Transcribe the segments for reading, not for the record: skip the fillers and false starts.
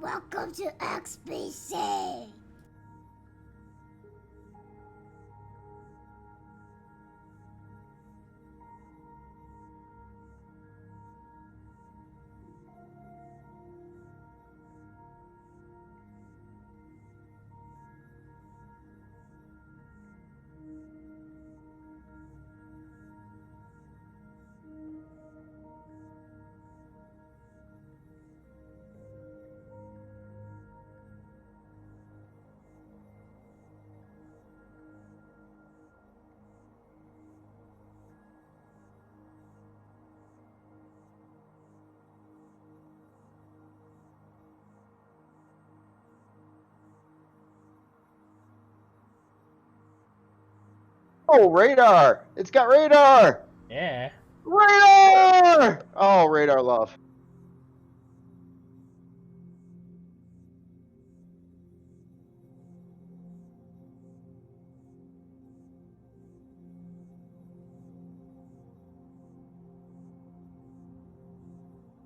Welcome to XBC! Oh, radar! It's got radar! Yeah. Radar! Oh, radar love.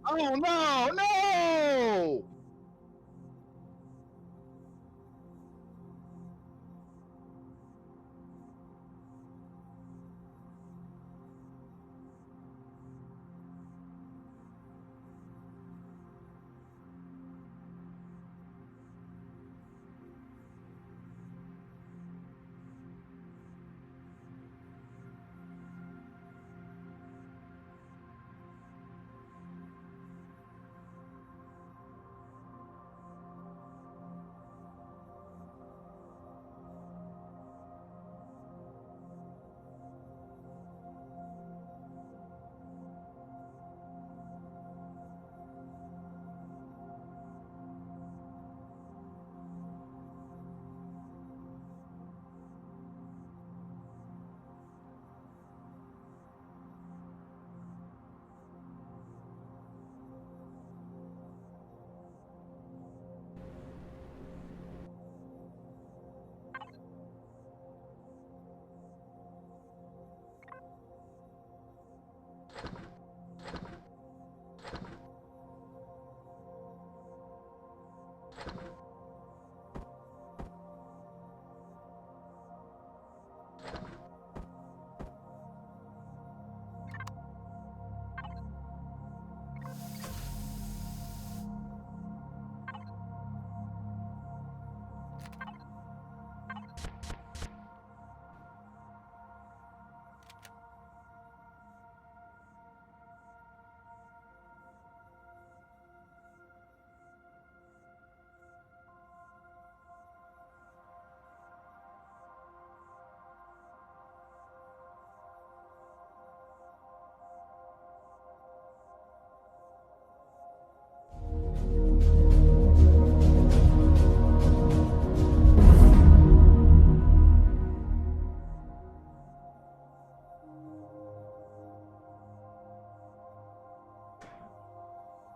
Oh, no! No!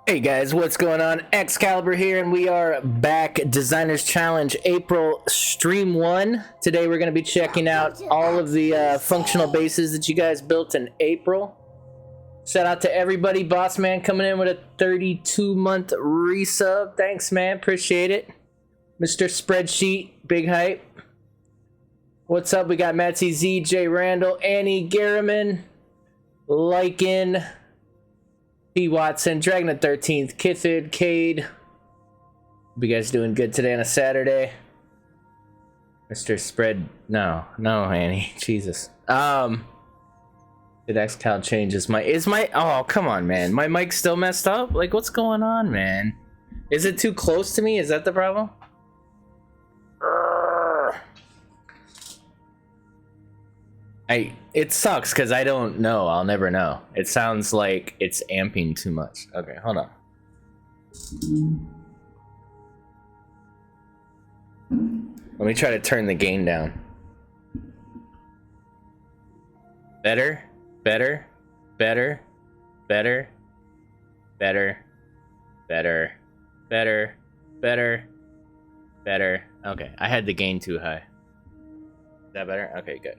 Hey guys, what's going on? Excalibur here, and we are back. Designers Challenge April Stream 1. Today we're going to be checking out all of the functional bases that you guys built in April. Shout out to everybody. Boss Man coming in with a 32-month resub. Thanks, man. Appreciate it. Mr. Spreadsheet, big hype. What's up? We got Matsy Z, Jay Randall, Annie Garriman, Lycan, P. Watson, Dragon the 13th, Kithid, Cade. Hope you guys doing good today on a Saturday. Mr. Spread. No, Annie. Jesus. Did xCal change his mic? Oh, come on, man. My mic's still messed up? Like, what's going on, man? Is it too close to me? Is that the problem? It sucks because I don't know. I'll never know. It sounds like it's amping too much. Okay, hold on. Let me try to turn the gain down. Better. Okay, I had the gain too high. Is that better? Okay, good.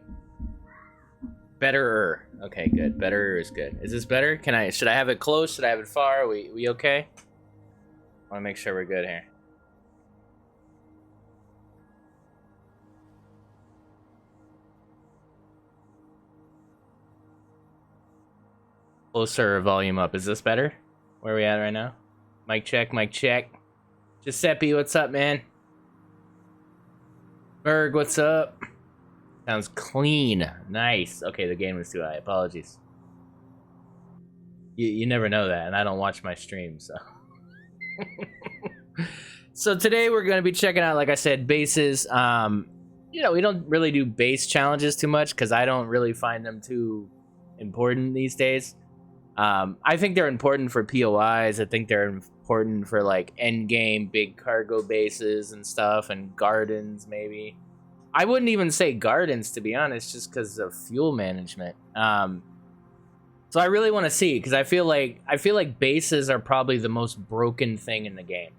Betterer. Okay, good. Betterer is good. Is this better? Should I have it close? Should I have it far? Are we okay? I want to make sure we're good here. Closer or volume up. Is this better? Where are we at right now? Mic check, mic check. Giuseppe, what's up, man? Berg, what's up? Sounds clean. Nice. Okay, the gain was too high. Apologies. You never know that, and I don't watch my streams, so. So today we're going to be checking out, like I said, bases. We don't really do base challenges too much because I don't really find them too important these days. I think they're important for POIs. I think they're important for like end game big cargo bases and stuff, and gardens maybe. I wouldn't even say gardens, to be honest, just because of fuel management. So I really want to see, because I feel like bases are probably the most broken thing in the game.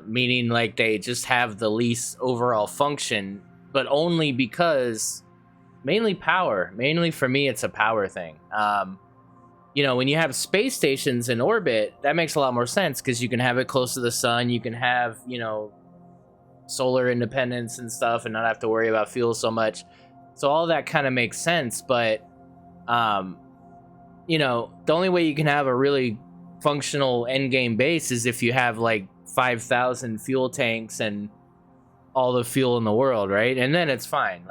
Meaning like they just have the least overall function, but only because mainly power. Mainly for me, it's a power thing. When you have space stations in orbit, that makes a lot more sense because you can have it close to the sun. You can have, solar independence and stuff and not have to worry about fuel so much. So all that kind of makes sense. But, the only way you can have a really functional endgame base is if you have like 5,000 fuel tanks and all the fuel in the world, right? And then it's fine.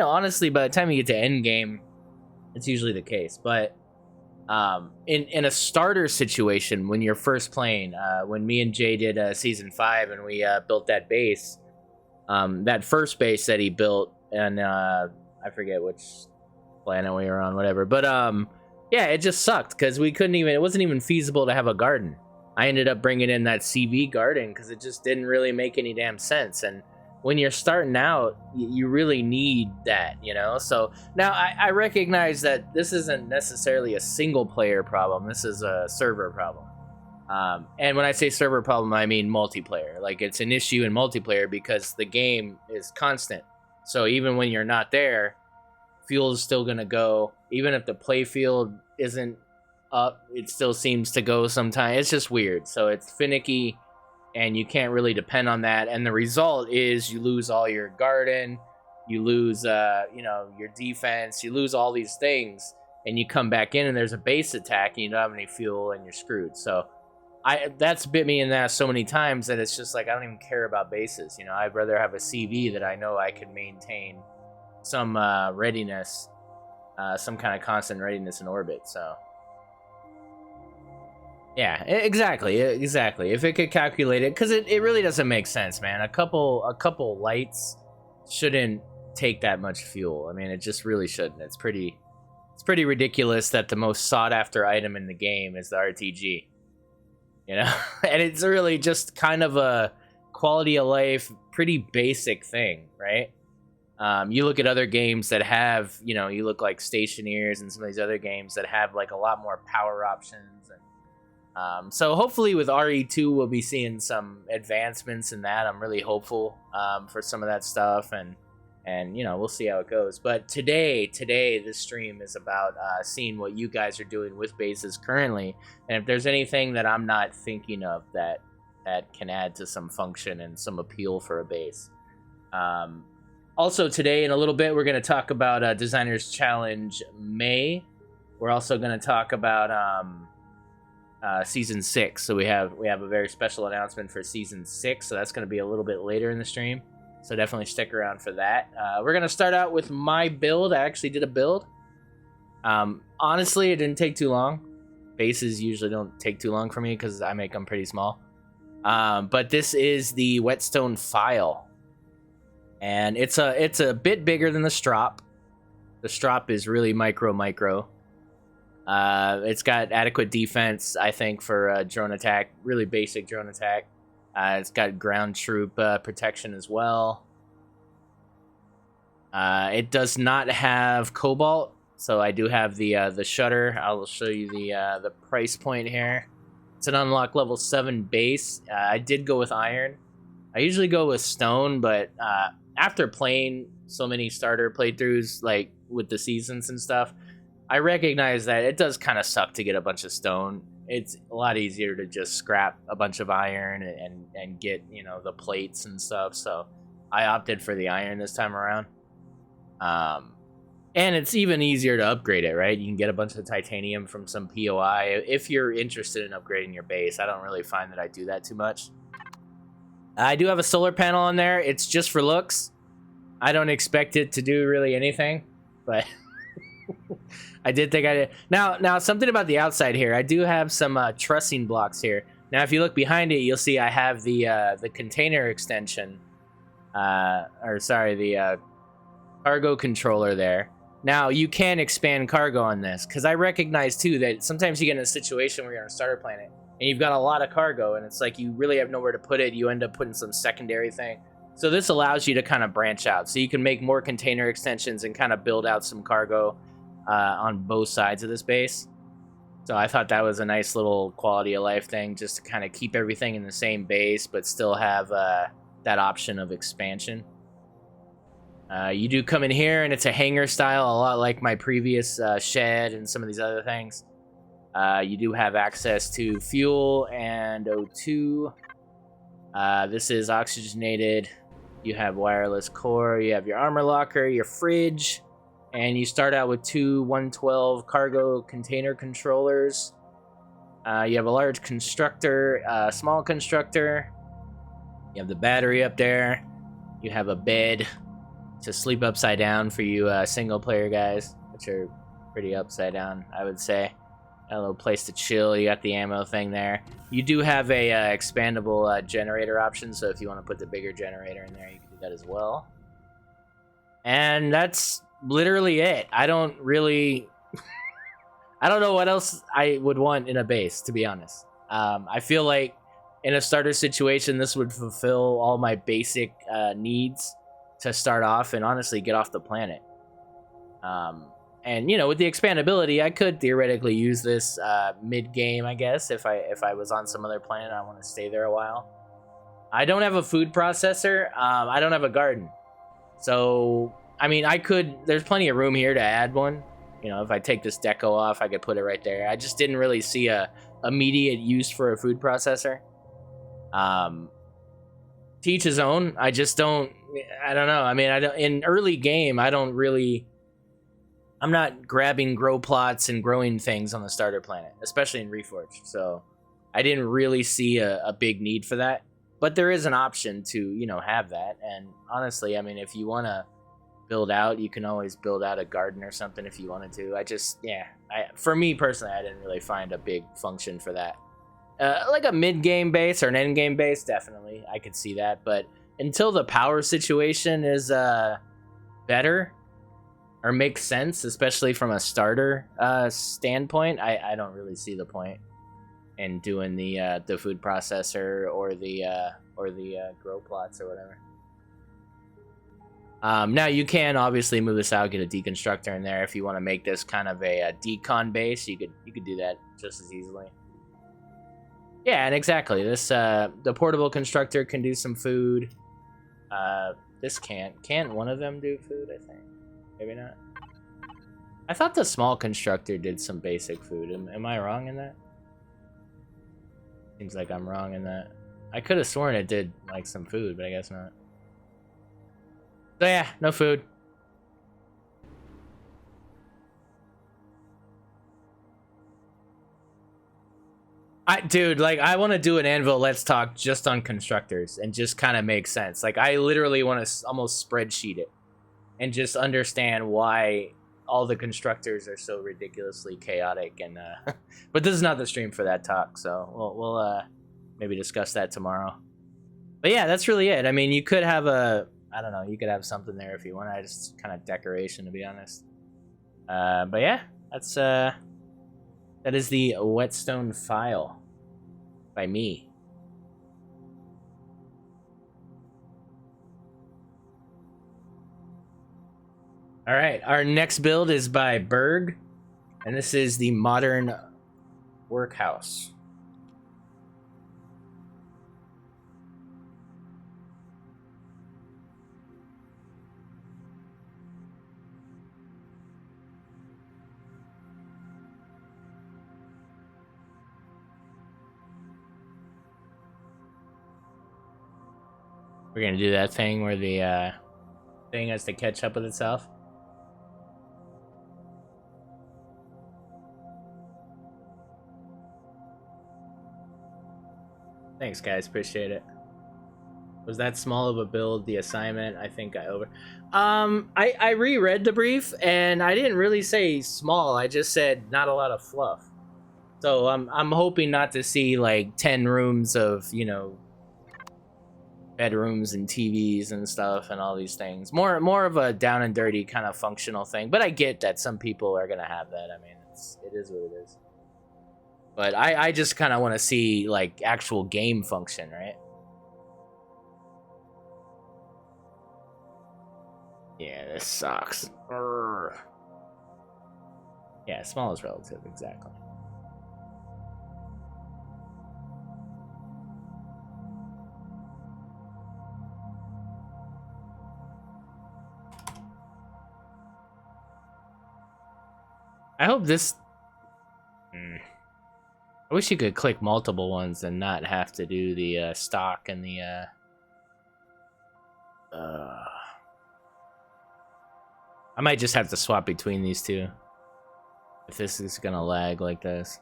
Honestly, by the time you get to endgame, it's usually the case. But in a starter situation, when you're first playing, when me and Jay did season 5 and we built that base, that first base that he built, and I forget which planet we were on, whatever, but it just sucked because it wasn't even feasible to have a garden. I ended up bringing in that CV garden because it just didn't really make any damn sense. And when you're starting out, you really need that, So now I recognize that this isn't necessarily a single player problem. This is a server problem. And when I say server problem, I mean multiplayer. Like, it's an issue in multiplayer because the game is constant. So even when you're not there, fuel is still going to go. Even if the play field isn't up, it still seems to go sometimes. It's just weird. So it's finicky. And you can't really depend on that. And the result is you lose all your garden, you lose, your defense, you lose all these things, and you come back in and there's a base attack and you don't have any fuel and you're screwed. So that's bit me in the ass so many times that it's just like, I don't even care about bases. I'd rather have a CV that I know I can maintain some readiness, some kind of constant readiness in orbit. So. Yeah, exactly. If it could calculate it, because it really doesn't make sense, man. A couple lights shouldn't take that much fuel. I mean, it just really shouldn't. It's pretty ridiculous that the most sought after item in the game is the RTG. And it's really just kind of a quality of life, pretty basic thing, right? You look at other games that have, you look like Stationeers and some of these other games that have like a lot more power options and So hopefully with RE2 we'll be seeing some advancements in that. I'm really hopeful for some of that stuff, and you know, we'll see how it goes. But today this stream is about seeing what you guys are doing with bases currently, and if there's anything that I'm not thinking of that can add to some function and some appeal for a base. Also today, in a little bit, we're going to talk about Designers Challenge May. We're also going to talk about Season 6. So we have a very special announcement for Season 6, so that's going to be a little bit later in the stream. So definitely stick around for that. We're going to start out with my build. I actually did a build. Honestly, it didn't take too long. Bases usually don't take too long for me because I make them pretty small. But this is the Whetstone File. And it's a bit bigger than the Strop. The Strop is really micro. It's got adequate defense, I think, for drone attack. Really basic drone attack. It's got ground troop protection as well. It does not have Cobalt, so I do have the shutter. I'll show you the price point here. It's an unlock level 7 base. I did go with iron. I usually go with stone, but after playing so many starter playthroughs, like with the seasons and stuff, I recognize that it does kind of suck to get a bunch of stone. It's a lot easier to just scrap a bunch of iron and get, you know, the plates and stuff. So I opted for the iron this time around. And it's even easier to upgrade it, right? You can get a bunch of titanium from some POI if you're interested in upgrading your base. I don't really find that I do that too much. I do have a solar panel on there. It's just for looks. I don't expect it to do really anything, but I did think I did. Now something about the outside here. I do have some trussing blocks here. Now, if you look behind it, you'll see I have the container extension, the cargo controller there. Now, you can expand cargo on this, because I recognize, too, that sometimes you get in a situation where you're on a starter planet, and you've got a lot of cargo, and it's like you really have nowhere to put it. You end up putting some secondary thing. So this allows you to kind of branch out. So you can make more container extensions and kind of build out some cargo on both sides of this base. So I thought that was a nice little quality of life thing, just to kind of keep everything in the same base, but still have that option of expansion. You do come in here, and it's a hangar style, a lot like my previous shed and some of these other things. You do have access to fuel and O2. This is oxygenated. You have wireless core. You have your armor locker, your fridge, and you start out with two 112 cargo container controllers. You have a large constructor, small constructor. You have the battery up there. You have a bed to sleep upside down for you single player guys, which are pretty upside down, I would say. A little place to chill. You got the ammo thing there. You do have a expandable generator option, so if you want to put the bigger generator in there, you can do that as well. And that's literally it. I don't know what else I would want in a base, to be honest. I feel like in a starter situation, this would fulfill all my basic needs to start off and honestly get off the planet. And, you know, with the expandability, I could theoretically use this mid-game, I guess, if I was on some other planet and I want to stay there a while. I don't have a food processor. I don't have a garden. So, I mean, there's plenty of room here to add one. You know, if I take this deco off, I could put it right there. I just didn't really see a immediate use for a food processor. To each his own. I don't know. I mean, in early game, I'm not grabbing grow plots and growing things on the starter planet, especially in Reforged. So I didn't really see a big need for that. But there is an option to, you know, have that. And honestly, I mean, if you want to build out, you can always build out a garden or something if you wanted to. For me personally, I didn't really find a big function for that. Like a mid-game base or an end-game base, definitely. I could see that. But until the power situation is better or makes sense, especially from a starter standpoint, I don't really see the point in doing the food processor or the grow plots or whatever. Now you can obviously move this out, get a deconstructor in there if you want to make this kind of a decon base. You could do that just as easily. Yeah, and exactly. This the portable constructor can do some food. This can't. Can't one of them do food? I think. Maybe not. I thought the small constructor did some basic food. Am I wrong in that? Seems like I'm wrong in that. I could have sworn it did like some food, but I guess not. So yeah, no food. Dude, like, I want to do an Anvil Let's Talk just on constructors and just kind of make sense. Like, I literally want to almost spreadsheet it and just understand why all the constructors are so ridiculously chaotic. And but this is not the stream for that talk, so we'll maybe discuss that tomorrow. But yeah, that's really it. I mean, you could have I don't know, you could have something there if you want. I just kind of decoration, to be honest. But yeah, that's that is the Whetstone file by me. All right, our next build is by Berg, and this is the Modern Workhouse. We're gonna do that thing where the thing has to catch up with itself. Thanks, guys. Appreciate it. Was that small of a build the assignment? I think I over. I reread the brief and I didn't really say small. I just said not a lot of fluff. So I'm hoping not to see like 10 rooms of, you know, bedrooms and TVs and stuff and all these things. More of a down and dirty kind of functional thing. But I get that some people are gonna have that. I mean, it is what it is. But I just kind of want to see like actual game function, right? Yeah, this sucks. Urgh. Yeah, small is relative, exactly. I hope this... I wish you could click multiple ones and not have to do the stock and the... I might just have to swap between these two. If this is gonna lag like this.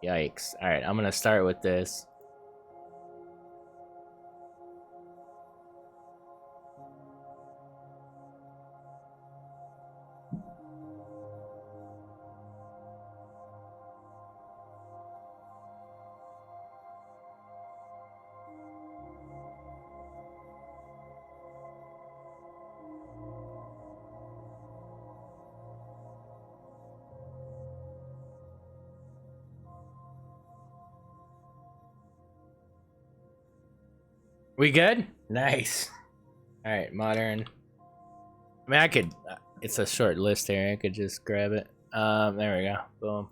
Yikes. Alright, I'm gonna start with this. We good? Nice. All right, modern. I mean, I could. It's a short list here. I could just grab it. There we go. Boom.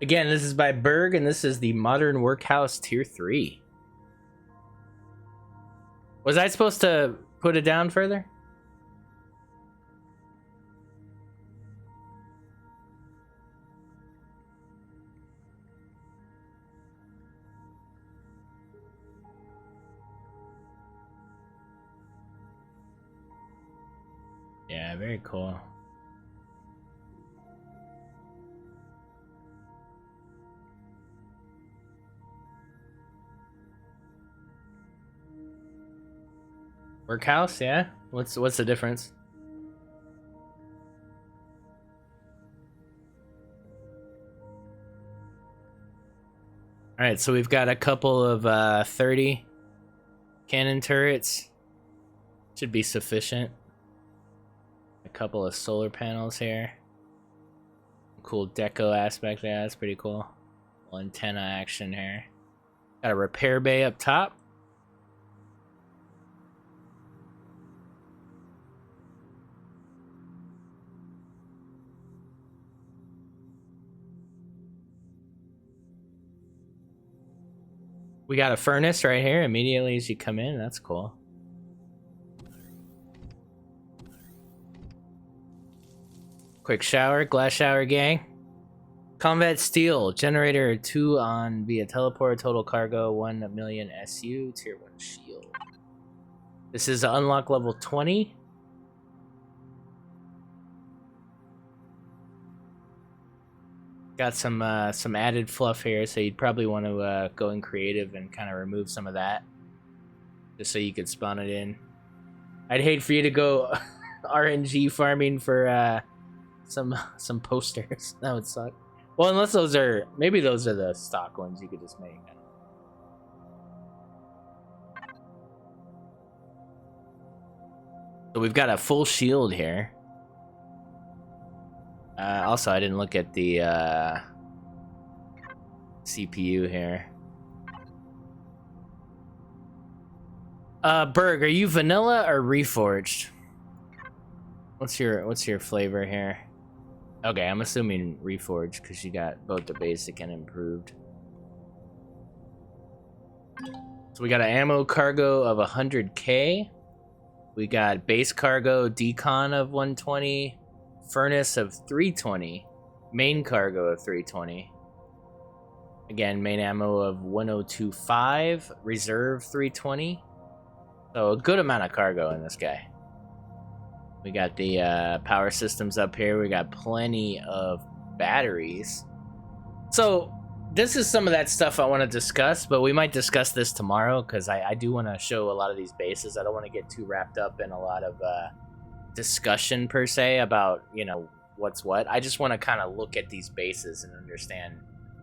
Again, this is by Berg, and this is the Modern Workhouse Tier 3. Was I supposed to put it down further? Yeah, very cool. Workhouse, yeah? What's the difference? Alright, so we've got a couple of 30 cannon turrets. Should be sufficient. A couple of solar panels here. Cool deco aspect there, that's pretty cool. Antenna action here. Got a repair bay up top. We got a furnace right here immediately as you come in. That's cool. Quick shower, glass shower gang. Combat steel, generator 2 on via teleport, total cargo 1 million SU, tier 1 shield. This is unlock level 20. Got some added fluff here, so you'd probably want to go in creative and kind of remove some of that, just so you could spawn it in. I'd hate for you to go RNG farming for some posters. That would suck. Well, unless those are the stock ones you could just make. So we've got a full shield here. Also, I didn't look at the CPU here. Berg, are you vanilla or reforged? What's your flavor here? Okay, I'm assuming reforged because you got both the basic and improved. So we got an ammo cargo of 100k. We got base cargo decon of 120, furnace of 320, main cargo of 320. Again, main ammo of 1025, reserve 320. So a good amount of cargo in this guy. We got the power systems up here. We got plenty of batteries. So this is some of that stuff I want to discuss, but we might discuss this tomorrow because I do want to show a lot of these bases. I don't want to get too wrapped up in a lot of discussion per se about, you know, what's what. I just want to kind of look at these bases and understand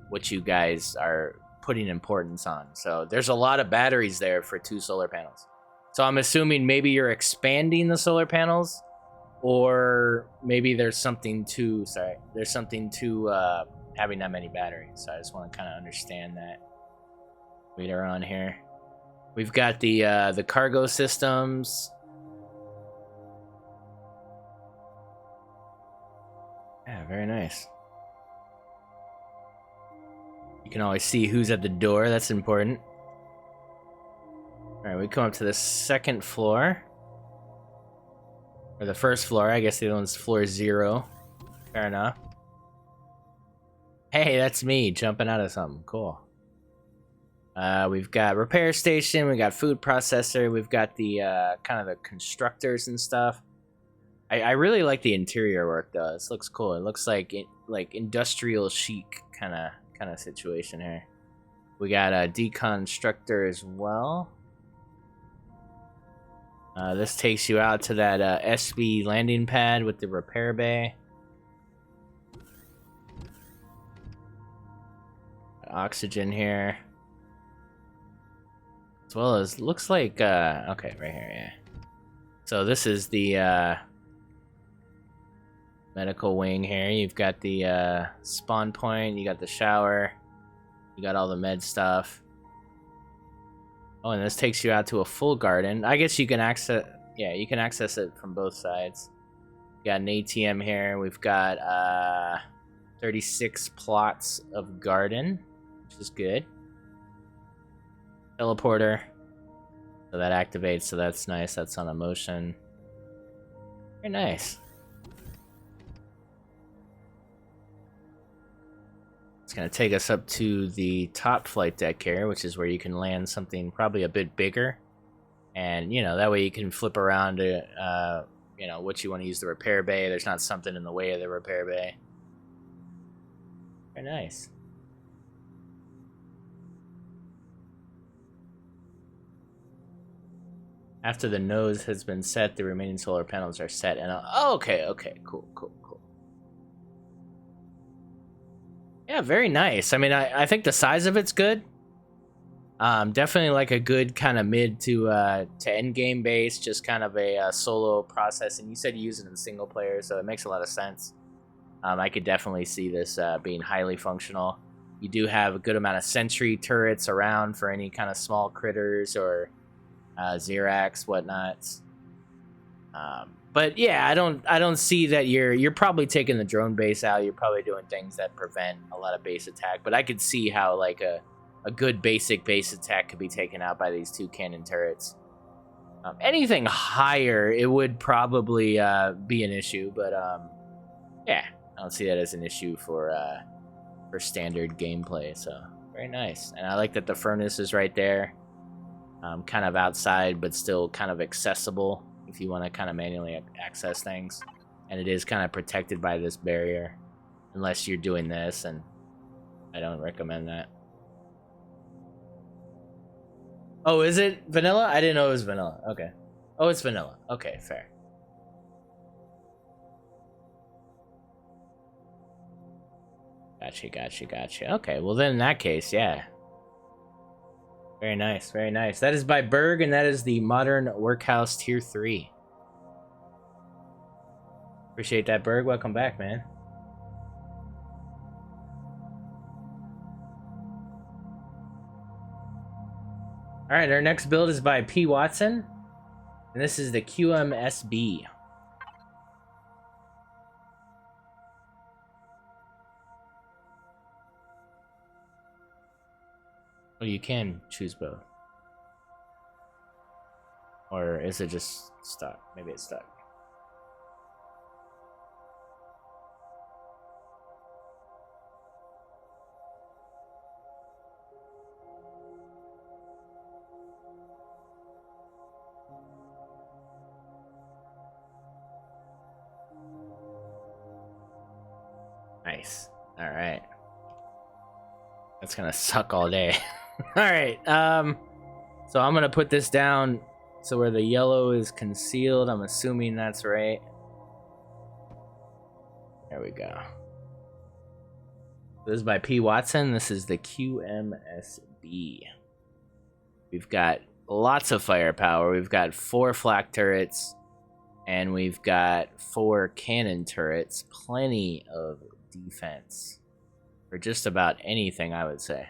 what you guys are putting importance on. So there's a lot of batteries there for 2 solar panels. So I'm assuming maybe you're expanding the solar panels, or maybe there's something to having that many batteries. So I just want to kind of understand that later on here. We've got the cargo systems. Yeah, very nice. You can always see who's at the door. That's important. All right, we come up to the second floor. Or the first floor. I guess the other one's floor 0. Fair enough. Hey, that's me jumping out of something. Cool. We've got repair station. We got food processor. We've got the kind of the constructors and stuff. I really like the interior work though. This looks cool. It looks like industrial chic kind of situation here. We got a deconstructor as well. This takes you out to that SB landing pad with the repair bay. Oxygen here. As well as, looks like, okay, right here, yeah. So this is the medical wing here. You've got the spawn point, you got the shower, you got all the med stuff. Oh, and this takes you out to a full garden. I guess you can access, yeah, you can access it from both sides. We got an ATM here. We've got 36 plots of garden, which is good. Teleporter. So that activates, so that's nice. That's on a motion. Very nice. It's going to take us up to the top flight deck here, which is where you can land something probably a bit bigger. And, you know, that way you can flip around to, you know, what you want to use the repair bay. There's not something in the way of the repair bay. Very nice. After the nose has been set, the remaining solar panels are set. And oh, okay, cool. Yeah, very nice. I mean, I think the size of it's good. Definitely like a good kind of mid to end game base, just kind of a solo process. And you said you use it in single player, so it makes a lot of sense. I could definitely see this being highly functional. You do have a good amount of sentry turrets around for any kind of small critters or Xerax, whatnot. But yeah, I don't see that you're probably taking the drone base out. You're probably doing things that prevent a lot of base attack. But I could see how like a good basic base attack could be taken out by these 2 cannon turrets. Anything higher, it would probably be an issue. But yeah, I don't see that as an issue for standard gameplay. So very nice, and I like that the furnace is right there, kind of outside, but still kind of accessible if you want to kind of manually access things. And it is kind of protected by this barrier, unless you're doing this, and I don't recommend that. Oh, is it vanilla? I didn't know it was vanilla. Okay. Oh, it's vanilla. Okay, fair. Gotcha. Okay, well then in that case, yeah. Very nice, very nice. That is by Berg, and that is the Modern Workhouse Tier 3. Appreciate that, Berg. Welcome back, man. Alright, our next build is by P. Watson, and this is the QMSB. Well, you can choose both. Or is it just stuck? Maybe it's stuck. Nice. Alright. That's gonna suck all day. Alright, so I'm gonna put this down so where the yellow is concealed. I'm assuming that's right. There we go. This is by P. Watson. This is the QMSB. We've got lots of firepower. We've got 4 flak turrets, and we've got 4 cannon turrets. Plenty of defense for just about anything, I would say.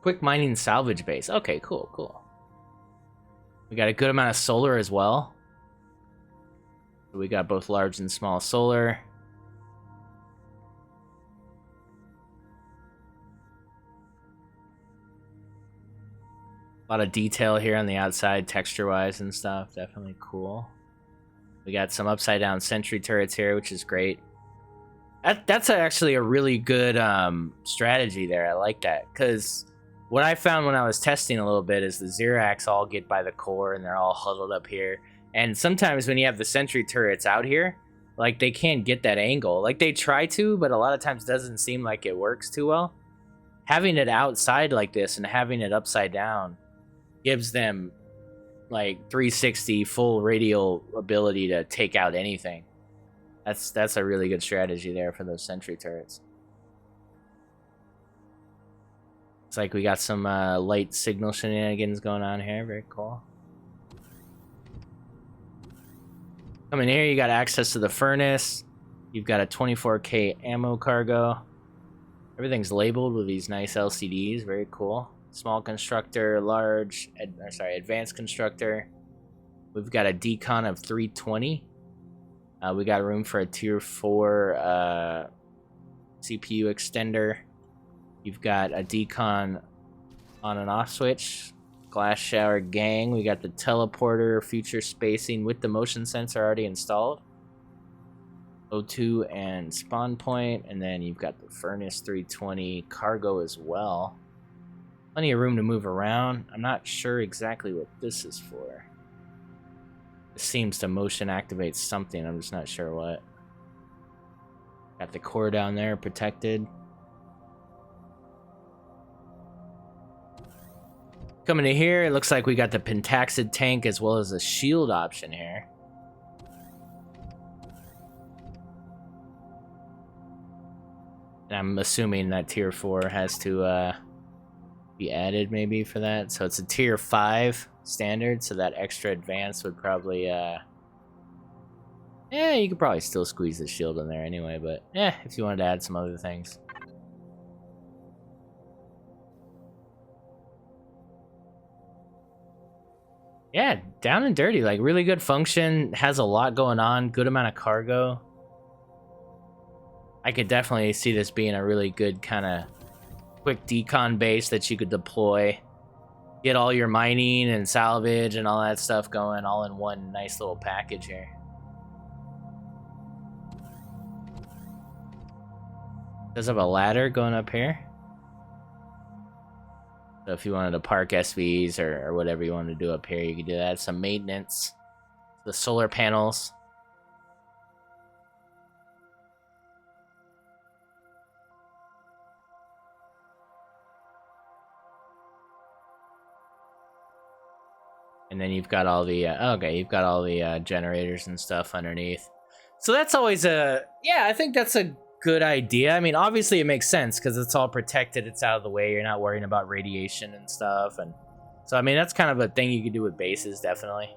Quick mining salvage base. Okay, cool. We got a good amount of solar as well. We got both large and small solar. A lot of detail here on the outside, texture-wise and stuff. Definitely cool. We got some upside-down sentry turrets here, which is great. That's actually a really good strategy there. I like that, because what I found when I was testing a little bit is the Xerax all get by the core, and they're all huddled up here. And sometimes when you have the sentry turrets out here, like, they can't get that angle. Like, they try to, but a lot of times it doesn't seem like it works too well. Having it outside like this and having it upside down gives them like 360 full radial ability to take out anything. That's a really good strategy there for those sentry turrets. It's like we got some light signal shenanigans going on here. Very cool. Coming here, you got access to the furnace. You've got a 24K ammo cargo. Everything's labeled with these nice LCDs. Very cool. Small constructor, advanced constructor. We've got a decon of 320. We got room for a tier 4 CPU extender. You've got a decon on and off switch. Glass shower gang. We got the teleporter, future spacing with the motion sensor already installed. O2 and spawn point. And then you've got the furnace 320 cargo as well. Plenty of room to move around. I'm not sure exactly what this is for. It seems to motion activate something. I'm just not sure what. Got the core down there protected. Coming to here, it looks like we got the Pentaxid tank as well as a shield option here. And I'm assuming that tier 4 has to be added maybe for that. So it's a tier 5 standard, so that extra advanced would probably Yeah, you could probably still squeeze the shield in there anyway, but yeah, if you wanted to add some other things. Yeah, down and dirty, like really good function, has a lot going on, good amount of cargo. I could definitely see this being a really good kind of quick decon base that you could deploy. Get all your mining and salvage and all that stuff going all in one nice little package here. Does have a ladder going up here. So if you wanted to park SVs or whatever you wanted to do up here, you could do that. Some maintenance. The solar panels. And then you've got all the you've got all the generators and stuff underneath. So that's always I think that's a good idea. I mean, obviously it makes sense because it's all protected, it's out of the way, you're not worrying about radiation and stuff. And so I mean, that's kind of a thing you could do with bases, definitely.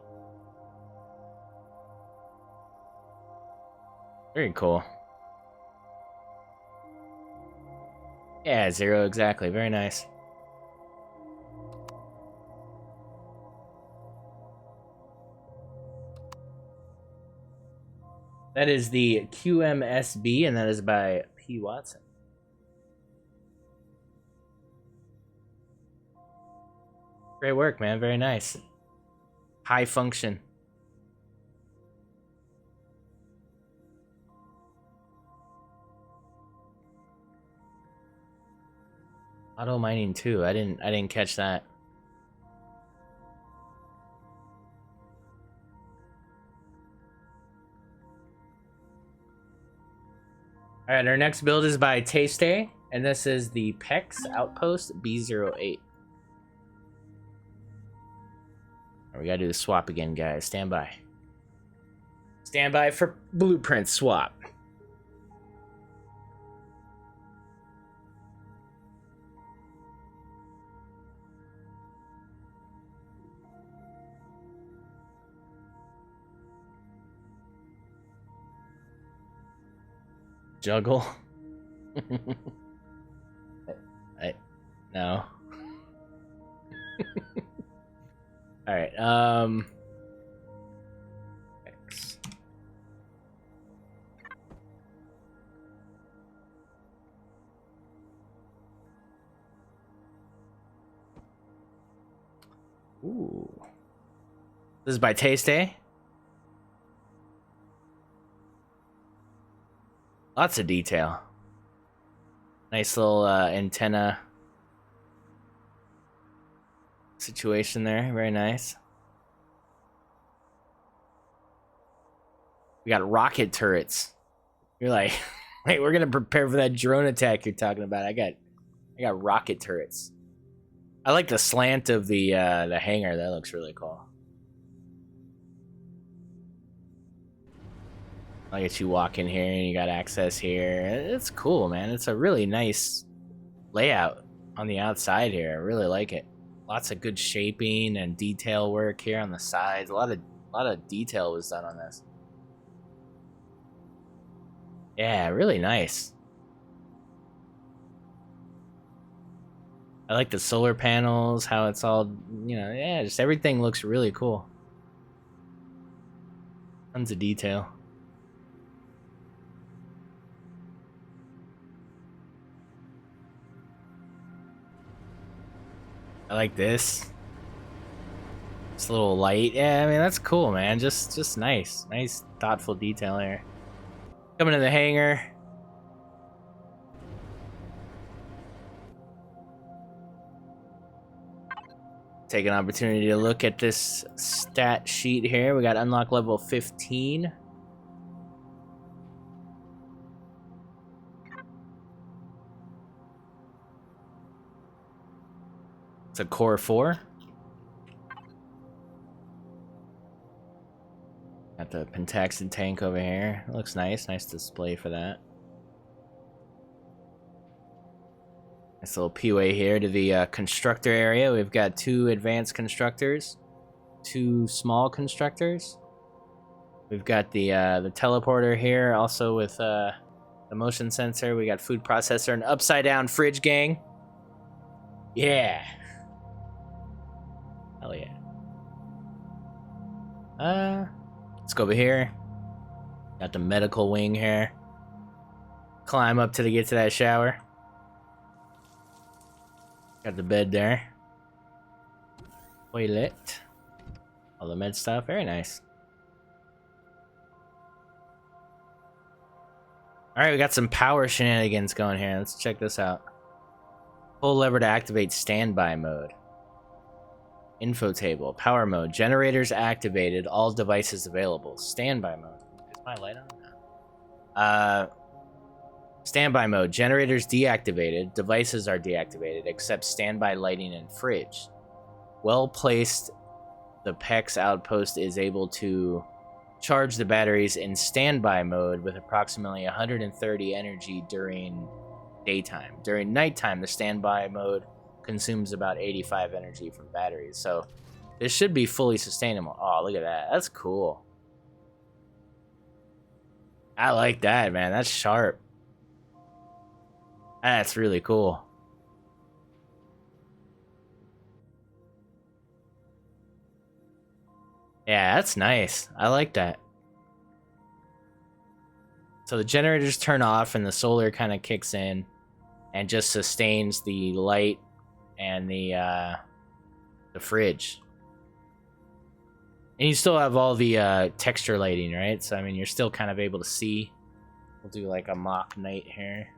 Very cool. Yeah, 0 exactly. Very nice. That is the QMSB, and that is by P. Watson. Great work, man. Very nice. High function. Auto mining too. I didn't catch that. All right, our next build is by Taste, and this is the PEX Outpost B08. We gotta do the swap again, guys. Stand by. Stand by for blueprint swap. Juggle. No. All right. Thanks. Ooh. This is by Taste. Lots of detail. Nice little antenna situation there. Very nice. We got rocket turrets. You're like, wait, we're gonna prepare for that drone attack you're talking about. I got rocket turrets. I like the slant of the hangar. That looks really cool. I get you walk in here and you got access here. It's cool, man. It's a really nice layout on the outside here. I really like it. Lots of good shaping and detail work here on the sides. A lot of detail was done on this. Yeah, really nice. I like the solar panels, how it's all, yeah, just everything looks really cool. Tons of detail. I like this. This little light. Yeah, I mean, that's cool, man. Just nice. Nice, thoughtful detail here. Coming to the hangar. Take an opportunity to look at this stat sheet here. We got unlock level 15. It's a core 4. Got the Pentaxid tank over here. Looks nice. Nice display for that. Nice little P-way here to the constructor area. We've got 2 advanced constructors, 2 small constructors. We've got the teleporter here, also with the motion sensor. We got food processor and upside down fridge gang. Yeah. Hell yeah. Let's go over here. Got the medical wing here. Climb up to get to that shower. Got the bed there. Toilet. All the med stuff. Very nice. Alright, we got some power shenanigans going here. Let's check this out. Pull lever to activate standby mode. Info table. Power mode. Generators activated. All devices available. Standby mode. Is my light on? Standby mode. Generators deactivated. Devices are deactivated, except standby lighting and fridge. Well placed. The PEX outpost is able to charge the batteries in standby mode with approximately 130 energy during daytime. During nighttime, the standby mode consumes about 85 energy from batteries. So this should be fully sustainable. Oh, look at that. That's cool. I like that, man. That's sharp. That's really cool. Yeah, that's nice. I like that. So the generators turn off and the solar kind of kicks in and just sustains the light and the fridge. And you still have all the texture lighting, right? So I mean, you're still kind of able to see. We'll do like a mock night here.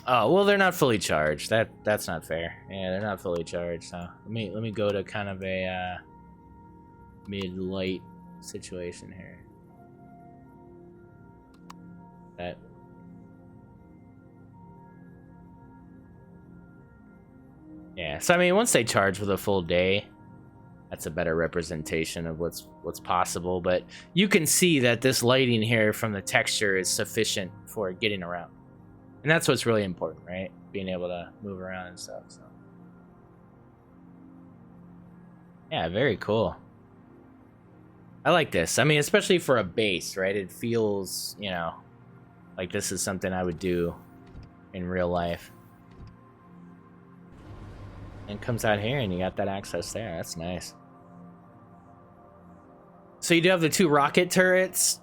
Oh, well, they're not fully charged. That's not fair. Yeah, they're not fully charged. So let me go to kind of a mid-light situation here. That. Yeah, so I mean, once they charge with a full day, that's a better representation of what's possible. But you can see that this lighting here from the texture is sufficient for getting around. And that's what's really important, right? Being able to move around and stuff. So. Yeah, very cool. I like this. I mean, especially for a base, right? It feels, you know, like this is something I would do in real life. And it comes out here and you got that access there. That's nice. So you do have the 2 rocket turrets.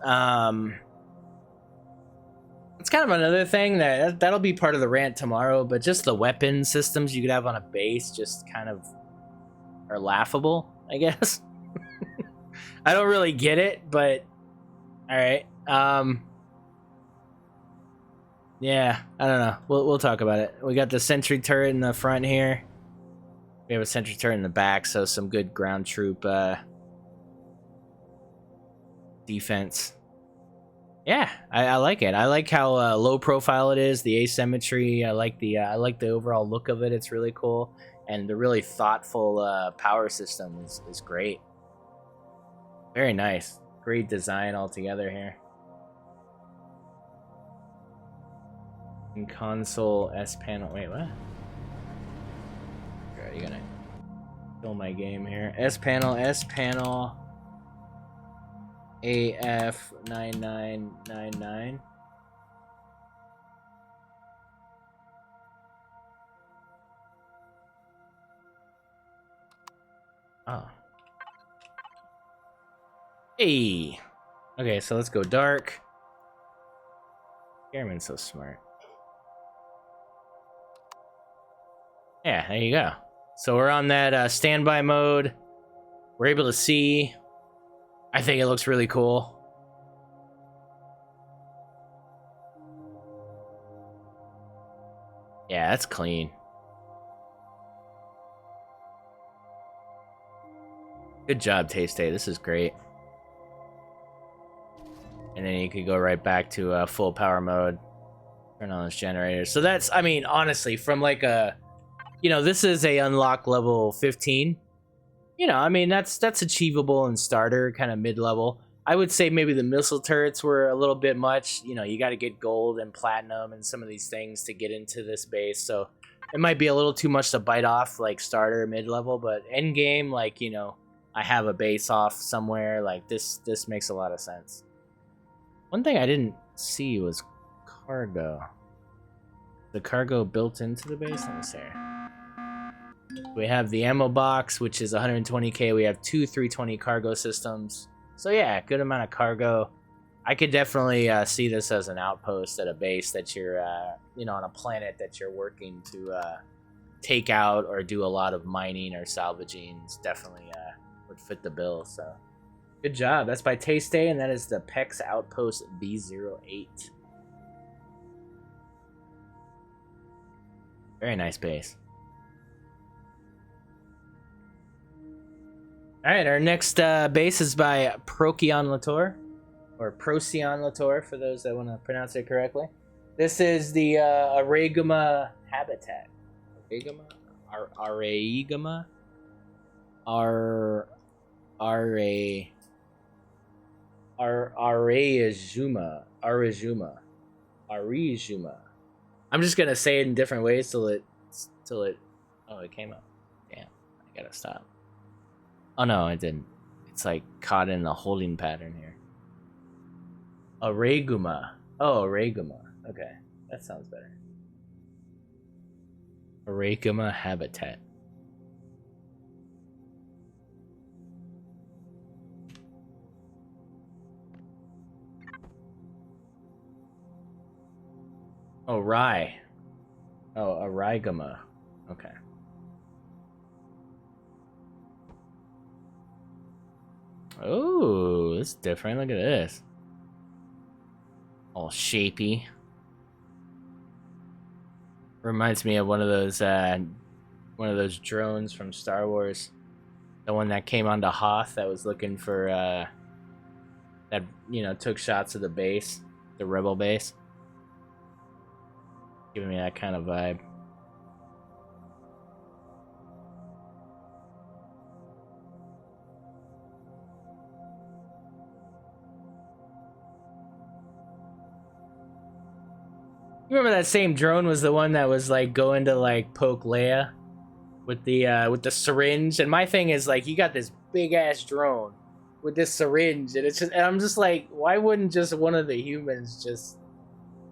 It's kind of another thing that'll be part of the rant tomorrow, but just the weapon systems you could have on a base just kind of are laughable, I guess. I don't really get it, but all right. Yeah, I don't know. We'll talk about it. We got the sentry turret in the front here. We have a sentry turret in the back, so some good ground troop defense. Yeah, I like it. I like how low profile it is, the asymmetry. I like the overall look of it. It's really cool, and the really thoughtful power system is great. Very nice. Great design altogether here. In console S panel. Wait, what? Okay, you gonna kill my game here? S panel. AF9999. Oh. Hey. Okay, so let's go dark. Airman's so smart. Yeah, there you go. So we're on that standby mode. We're able to see. I think it looks really cool. Yeah, that's clean. Good job, Taste Day. This is great. And then you could go right back to full power mode. Turn on those generators. So that's, I mean, honestly, from like a, you know, this is a unlock level 15. You know, I mean, that's achievable in starter, kind of mid-level. I would say maybe the missile turrets were a little bit much. You know, you got to get gold and platinum and some of these things to get into this base. So it might be a little too much to bite off like starter mid-level, but end game, like, you know, I have a base off somewhere, like this makes a lot of sense. One thing I didn't see was cargo. The cargo built into the base? Let me see. We have the ammo box, which is 120k. We have two 320 cargo systems. So yeah, good amount of cargo. I could definitely see this as an outpost at a base that you're, you know, on a planet that you're working to take out or do a lot of mining or salvaging. It's definitely would fit the bill. So good job. That's by Taste Day, and that is the PEX Outpost B08. Very nice base. All right, our next base is by Procyon Latour, or Procyon Latour for those that want to pronounce it correctly. This is the Araigama habitat. Araigama? Araigama? Arizuma. I'm just gonna say it in different ways till it. Oh, it came up. Damn, I gotta stop. Oh no, it didn't. It's like caught in a holding pattern here. Araigama. Oh, Araigama. Okay, that sounds better. Araigama habitat. Oh, rye. Oh, Araigama. Okay. Oh, this is different. Look at this. All shapy. Reminds me of one of those drones from Star Wars. The one that came onto Hoth that was looking for that, you know, took shots of the base, the rebel base. Giving me that kind of vibe. You remember that same drone was the one that was like going to like poke Leia with the syringe, and my thing is like, you got this big ass drone with this syringe, and it's just, and I'm just like, why wouldn't just one of the humans just?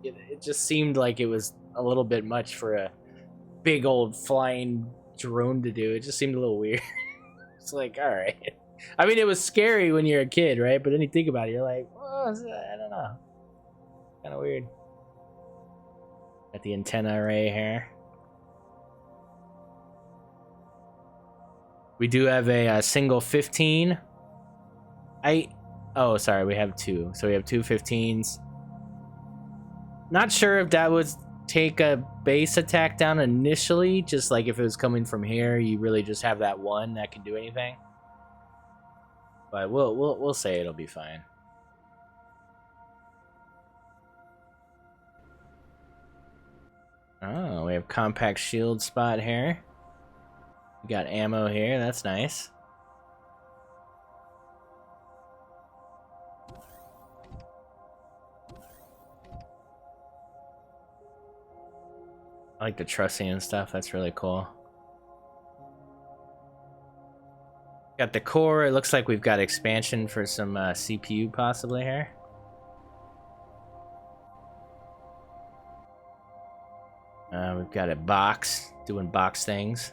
It just seemed like it was a little bit much for a big old flying drone to do. It just seemed a little weird. It's like, all right. I mean, it was scary when you're a kid, right? But then you think about it, you're like, well, I don't know, kind of weird. Got the antenna array here. We do have a single 15. Oh, sorry, we have two. So we have two 15s. Not sure if that would take a base attack down initially. Just like if it was coming from here, you really just have that one that can do anything. But we'll say it'll be fine. Oh, we have compact shield spot here. We got ammo here. That's nice. I like the trussing and stuff. That's really cool. Got the core. It looks like we've got expansion for some CPU possibly here. We've got a box doing box things.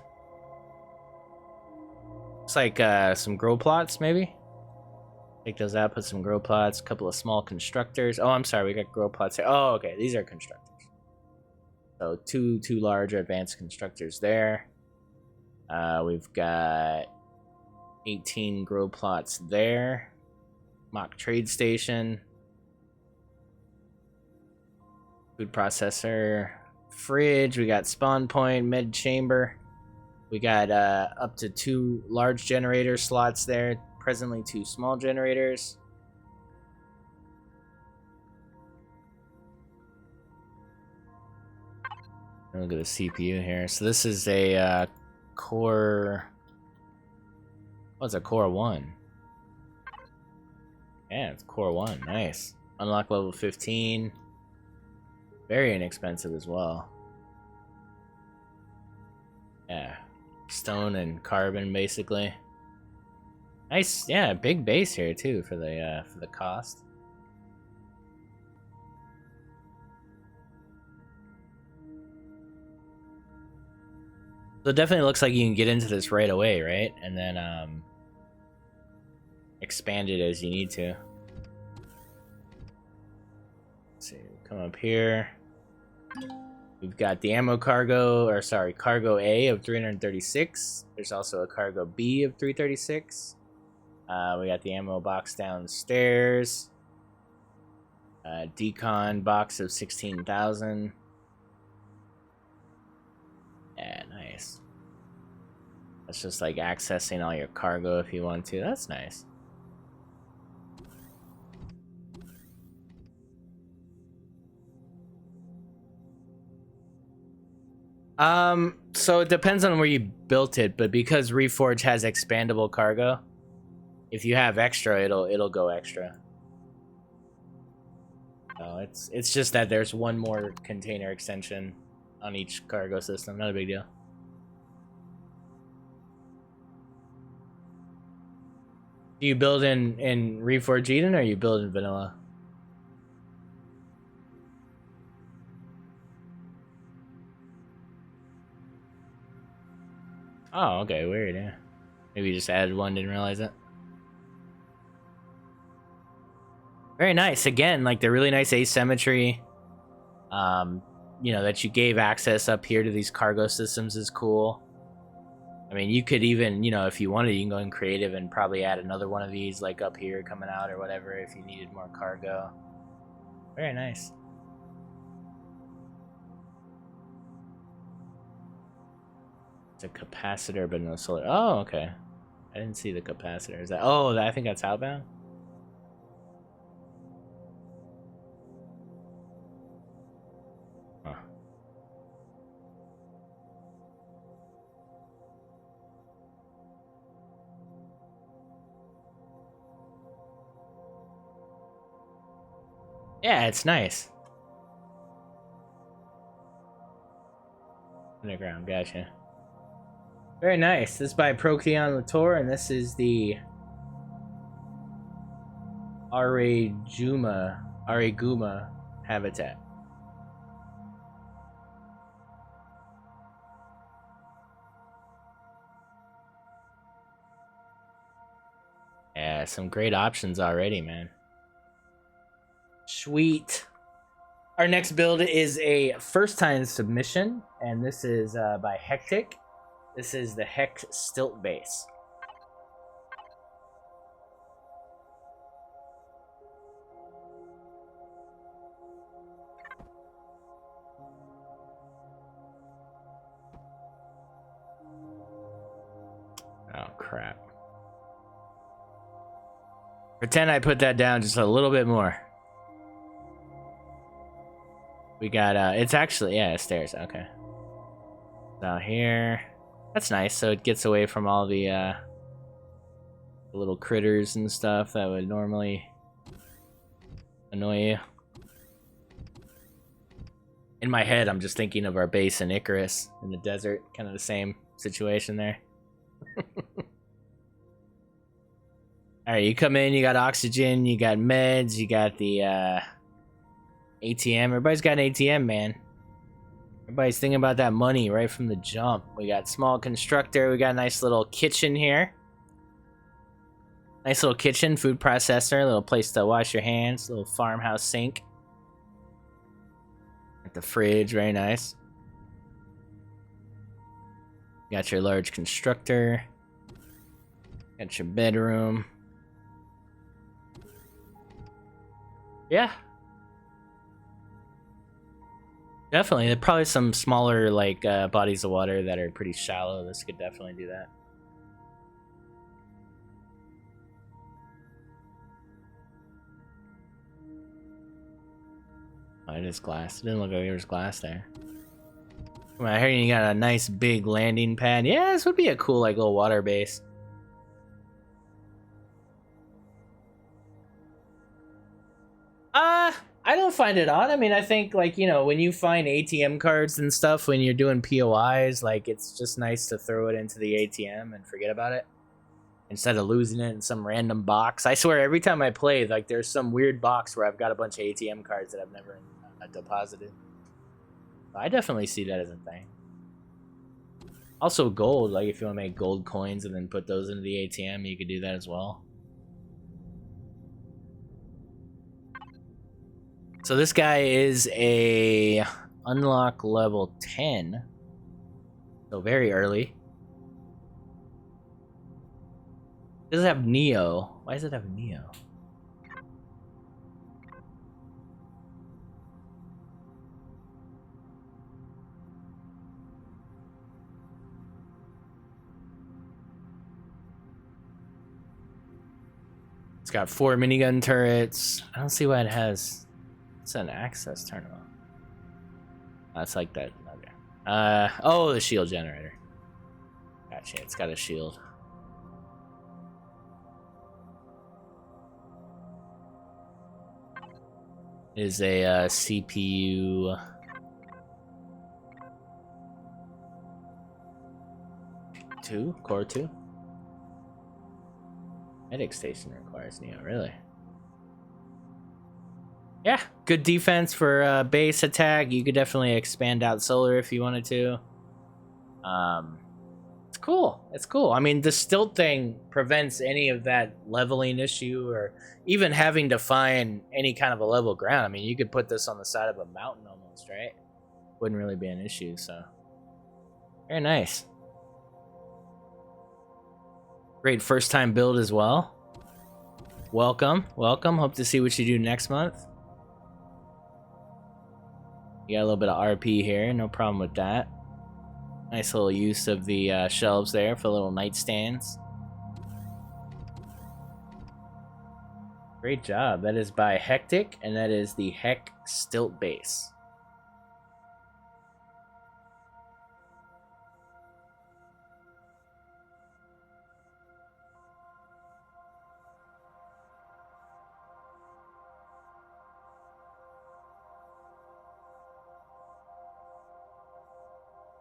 Looks like some grow plots, maybe. Take those out, put some grow plots, a couple of small constructors. Oh, I'm sorry, we got grow plots here. Oh, okay, these are constructors. So two large advanced constructors there. We've got 18 grow plots there. Mock trade station. Food processor. Fridge. We got spawn point, med chamber. We got up to 2 large generator slots there. Presently 2 small generators. Look at the CPU here. So this is a core. What's a core 1? Yeah, it's core 1. Nice. Unlock level 15. Very inexpensive as well. Yeah, stone and carbon basically. Nice, yeah, big base here too for the cost. So it definitely looks like you can get into this right away, right? And then expand it as you need to. Let's see, come up here. We've got the ammo cargo, or sorry, cargo A of 336. There's also a cargo B of 336. We got the ammo box downstairs. Decon box of 16,000. Yeah, nice. That's just like accessing all your cargo if you want to. That's nice. So it depends on where you built it, but because Reforge has expandable cargo, if you have extra, it'll go extra. Oh, it's just that there's one more container extension on each cargo system. Not a big deal. Do you build in Reforge Eden, or you build in vanilla? Oh, okay, weird, yeah. Maybe you just added one, didn't realize it. Very nice. Again, like the really nice asymmetry, you know, that you gave access up here to these cargo systems is cool. I mean, you could even, you know, if you wanted, you can go in creative and probably add another one of these, like up here coming out or whatever, if you needed more cargo. Very nice. It's a capacitor, but no solar. Oh, okay. I didn't see the capacitor. Is that? Oh, I think that's outbound. Huh. Yeah, it's nice. Underground, gotcha. Very nice. This is by Procyon Latour, and this is the Areguma habitat. Yeah, some great options already, man. Sweet. Our next build is a first-time submission, and this is by Hectic. This is the Heck Stilt Base. Oh, crap. Pretend I put that down just a little bit more. We got, it's actually, yeah, stairs, okay. Down here. That's nice, so it gets away from all the little critters and stuff that would normally annoy you. In my head, I'm just thinking of our base in Icarus in the desert, kind of the same situation there. Alright, you come in, you got oxygen, you got meds, you got the ATM. Everybody's got an ATM, man. Everybody's thinking about that money right from the jump. We got small constructor. We got a nice little kitchen here. Nice little kitchen, food processor, little place to wash your hands, little farmhouse sink. Got the fridge, very nice. Got your large constructor. Got your bedroom. Yeah. Definitely. There are probably some smaller, like, bodies of water that are pretty shallow. This could definitely do that. Oh, it is glass. It didn't look like there was glass there. Come on, I heard you got a nice big landing pad. Yeah, this would be a cool, like, little water base. I don't find it odd. I mean, I think, like, you know, when you find ATM cards and stuff when you're doing POIs, like, it's just nice to throw it into the ATM and forget about it instead of losing it in some random box. I swear, every time I play, like, there's some weird box where I've got a bunch of ATM cards that I've never deposited. I definitely see that as a thing. Also, gold. Like, if you want to make gold coins and then put those into the ATM, you could do that as well. So this guy is a unlock level 10. So very early. Does it have Neo? Why does it have Neo? It's got 4 minigun turrets. I don't see why it has... It's an access tournament. That's like that. Okay. Oh, the shield generator. Gotcha. It's got a shield. It is a CPU. Core 2. Medic station requires Neo, really? Yeah, good defense for base attack. You could definitely expand out solar if you wanted to. It's cool. It's cool. I mean, the stilt thing prevents any of that leveling issue or even having to find any kind of a level ground. I mean, you could put this on the side of a mountain almost, right? Wouldn't really be an issue, so. Very nice. Great first time build as well. Welcome, welcome. Hope to see what you do next month. You got a little bit of RP here, no problem with that. Nice little use of the shelves there for little nightstands. Great job. That is by Hectic, and that is the Heck Stilt Base.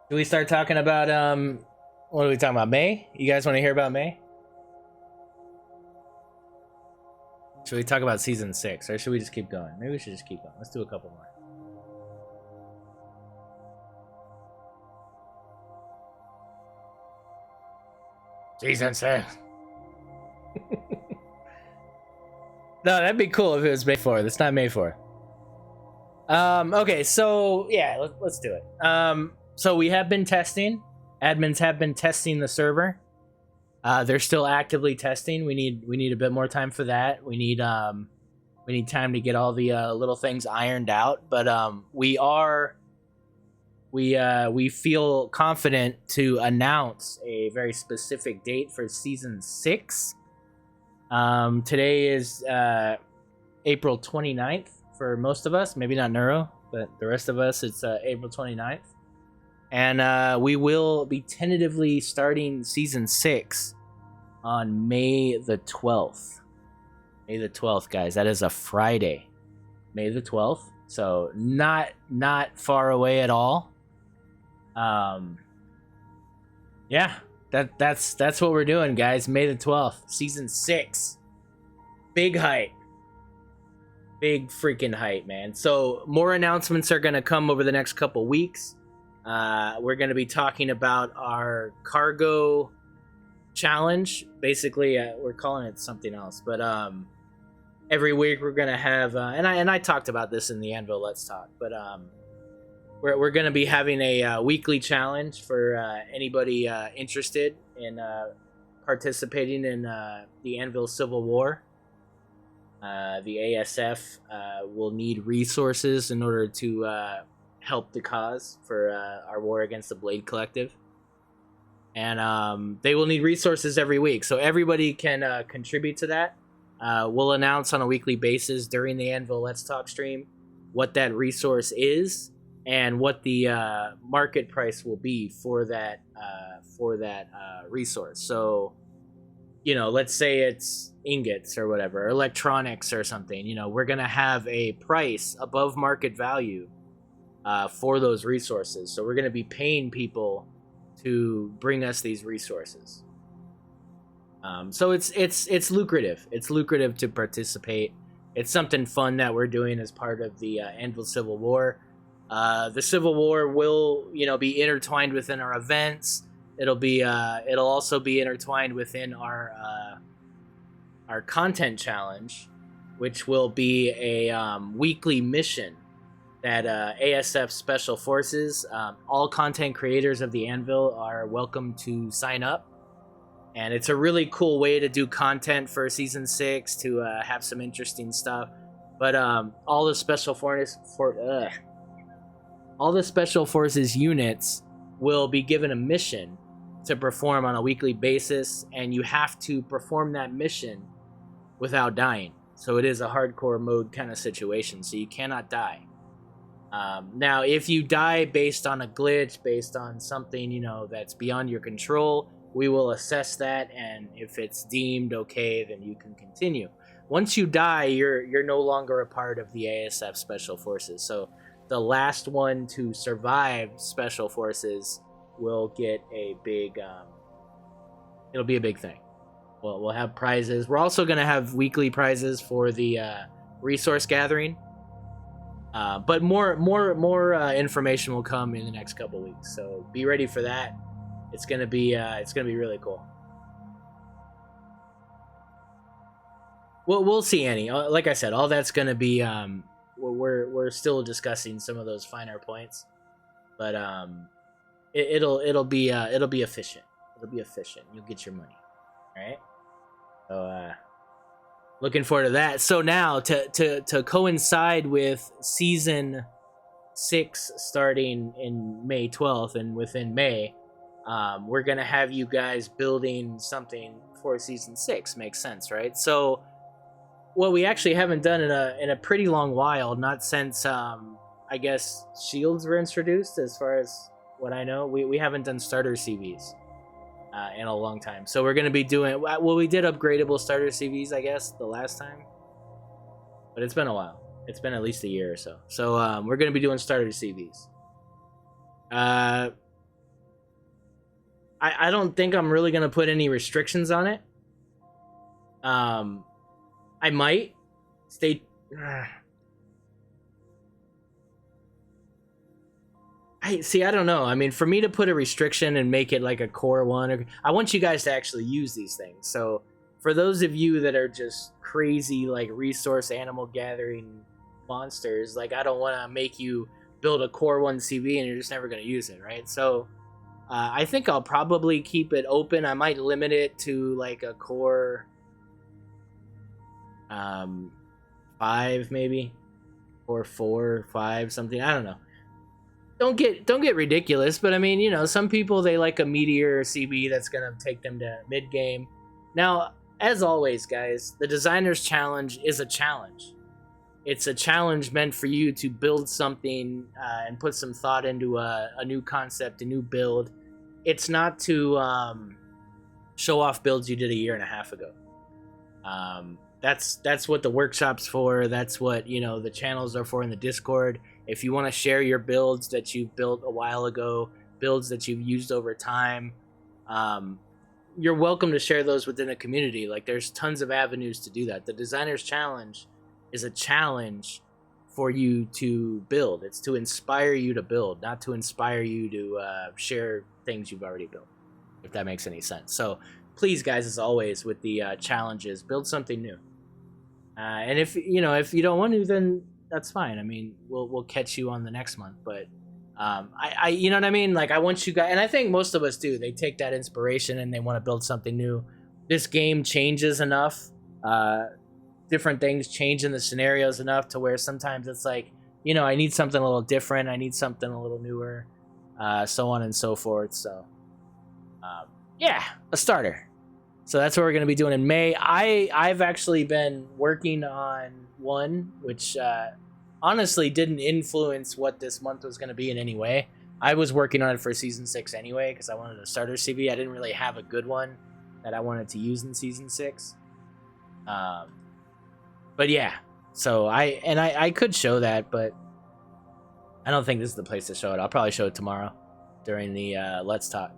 Do we start talking about, what are we talking about, May? You guys want to hear about May? Should we talk about season 6, or should we just keep going? Maybe we should just keep going. Let's do a couple more. Season 6. No, that'd be cool if it was May 4th. It's not May 4th. Okay, so, yeah, let's do it. So we have been testing. Admins have been testing the server. They're still actively testing. We need a bit more time for that. We need time to get all the little things ironed out. But we feel confident to announce a very specific date for season 6. Today is April 29th for most of us. Maybe not Neuro, but the rest of us, it's April 29th. And we will be tentatively starting season 6 on May the 12th. May the 12th, guys. That is a Friday. May the 12th. So not far away at all. Yeah, that's what we're doing, guys. May the 12th, season 6. Big height. Big freaking height, man. So more announcements are gonna come over the next couple weeks. We're going to be talking about our cargo challenge. Basically, we're calling it something else, but every week we're going to have and I talked about this in the Anvil Let's Talk, but we're going to be having a weekly challenge for anybody interested in participating in the Anvil Civil War. The ASF will need resources in order to help the cause for our war against the Blade Collective, and they will need resources every week, so everybody can contribute to that. We'll announce on a weekly basis during the Anvil Let's Talk stream what that resource is and what the market price will be for that resource. So let's say it's ingots or whatever, electronics or something, we're going to have a price above market value for those resources. So we're going to be paying people to bring us these resources. So it's lucrative. It's lucrative to participate. It's something fun that we're doing as part of the Anvil Civil War. The Civil War will, be intertwined within our events. It'll also be intertwined within our content challenge, which will be a weekly mission that ASF Special Forces, all content creators of the Anvil are welcome to sign up. And it's a really cool way to do content for season 6 to have some interesting stuff. But all the Special Forces units will be given a mission to perform on a weekly basis, and you have to perform that mission without dying. So it is a hardcore mode kind of situation, so you cannot die. Now, if you die based on a glitch, based on something, that's beyond your control, we will assess that, and if it's deemed okay, then you can continue. Once you die, you're no longer a part of the ASF Special Forces. So the last one to survive Special Forces will get a big it'll be a big thing. We'll have prizes. We're also going to have weekly prizes for the resource gathering, but more information will come in the next couple weeks, so be ready for that. It's gonna be really cool. We'll see, Annie. Like I said, all that's gonna be we're still discussing some of those finer points, but it'll be efficient. It'll be efficient. You'll get your money, all right? So looking forward to that. So now to coincide with season 6 starting in May 12th, and within May, we're gonna have you guys building something for season 6. Makes sense, right? So what we actually haven't done in a pretty long while, not since I guess shields were introduced, as far as what I know, we haven't done starter CVs in a long time. So we're gonna be doing, we did upgradable starter CVs, I guess, the last time, but it's been a while. It's been at least a year or so. So we're gonna be doing starter CVs. I don't think I'm really gonna put any restrictions on it. I might stay. I don't know. I mean, for me to put a restriction and make it like a core one, I want you guys to actually use these things. So for those of you that are just crazy, like resource animal gathering monsters, like I don't want to make you build a core 1 CV and you're just never going to use it, right? So I think I'll probably keep it open. I might limit it to like a core 5 maybe, or 4, 5, something. I don't know. Don't get ridiculous, but I mean, some people, they like a meteor CB that's gonna take them to mid game. Now, as always, guys, the designer's challenge is a challenge. It's a challenge meant for you to build something and put some thought into a new concept, a new build. It's not to show off builds you did a year and a half ago. That's what the workshop's for. That's what the channels are for in the Discord. If you want to share your builds that you've built a while ago, builds that you've used over time, you're welcome to share those within the community. Like, there's tons of avenues to do that. The designer's challenge is a challenge for you to build. It's to inspire you to build, not to inspire you to share things you've already built, if that makes any sense. So please, guys, as always with the challenges, build something new. And if you don't want to, then that's fine. I mean, we'll catch you on the next month. But I you know what I mean? Like, I want you guys, and I think most of us do. They take that inspiration and they want to build something new. This game changes enough. Different things change in the scenarios enough to where sometimes it's like, I need something a little different. I need something a little newer, so on and so forth. So, yeah, a starter. So that's what we're going to be doing in May. I've actually been working on one, which honestly didn't influence what this month was going to be in any way. I was working on it for season 6 anyway, because I wanted a starter CV. I didn't really have a good one that I wanted to use in season 6. But yeah, so I could show that, but I don't think this is the place to show it. I'll probably show it tomorrow during the Let's Talk.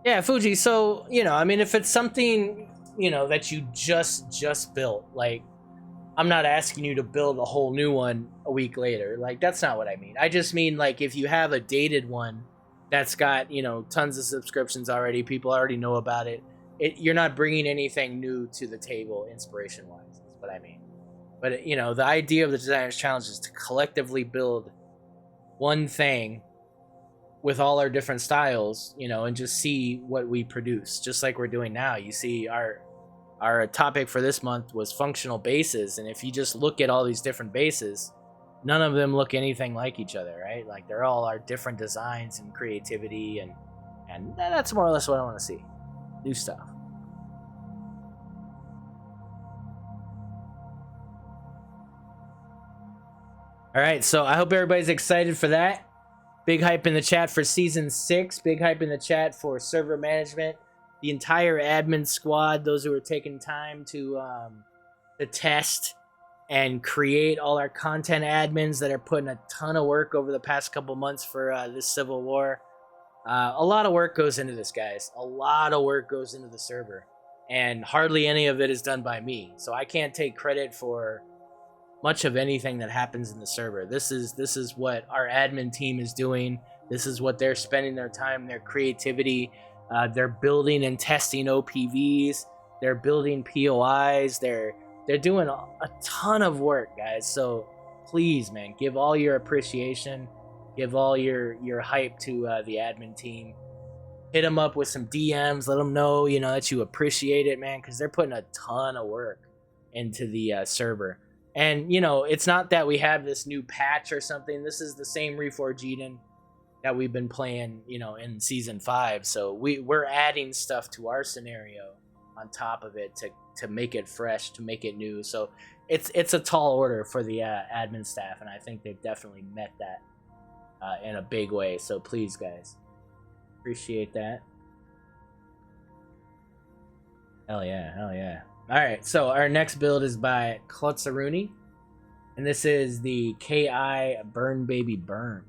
Yeah, Fuji. So, I mean, if it's something, that you just built, like, I'm not asking you to build a whole new one a week later. Like, that's not what I mean. I just mean, like, if you have a dated one that's got, tons of subscriptions already, people already know about it, you're not bringing anything new to the table inspiration-wise, is what I mean. But, the idea of the Designers Challenge is to collectively build one thing with all our different styles, and just see what we produce, just like we're doing now. You see, our topic for this month was functional bases, and if you just look at all these different bases, none of them look anything like each other, right? Like, they're all our different designs and creativity, and that's more or less what I want to see. New stuff. All right, so I hope everybody's excited for that. Big hype in the chat for season 6. Big hype in the chat for server management. The entire admin squad, those who are taking time to test and create, all our content admins that are putting a ton of work over the past couple months for this Civil War. A lot of work goes into this, guys. A lot of work goes into the server, and hardly any of it is done by me. So I can't take credit for much of anything that happens in the server. This is what our admin team is doing. This is what they're spending their time, their creativity. They're building and testing OPVs. They're building POIs. They're doing a ton of work, guys. So please, man, give all your appreciation, give all your hype to the admin team. Hit them up with some DMs. Let them know, that you appreciate it, man, because they're putting a ton of work into the server. And, it's not that we have this new patch or something. This is the same Reforge Eden that we've been playing, in season 5. So we're adding stuff to our scenario on top of it to make it fresh, to make it new. So it's a tall order for the admin staff, and I think they've definitely met that in a big way. So please, guys, appreciate that. Hell yeah, hell yeah. All right, so our next build is by Klotzaruni, and this is the KI Burn Baby Burn.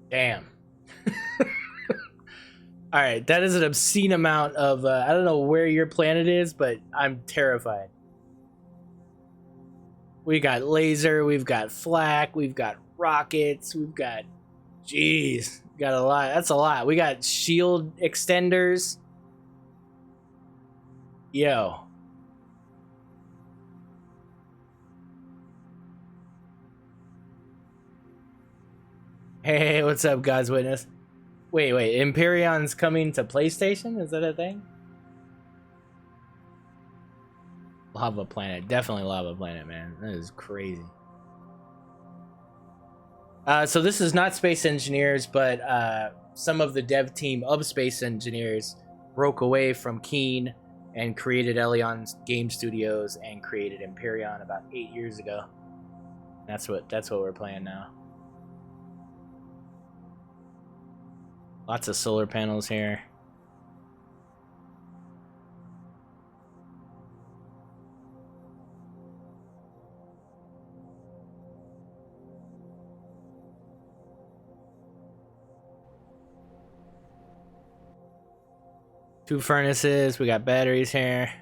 Damn. All right, that is an obscene amount of I don't know where your planet is, but I'm terrified. We got laser, we've got flak, we've got rockets, we've got, jeez, got a lot. That's a lot. We got shield extenders. Yo. Hey, what's up, God's Witness? Wait, Empyrion's coming to PlayStation? Is that a thing? Lava Planet. Definitely Lava Planet, man. That is crazy. So this is not Space Engineers, but some of the dev team of Space Engineers broke away from Keen and created Elion Game Studios and created Empyrion about 8 years ago. That's what we're playing now. Lots of solar panels here. 2 furnaces. We got batteries here.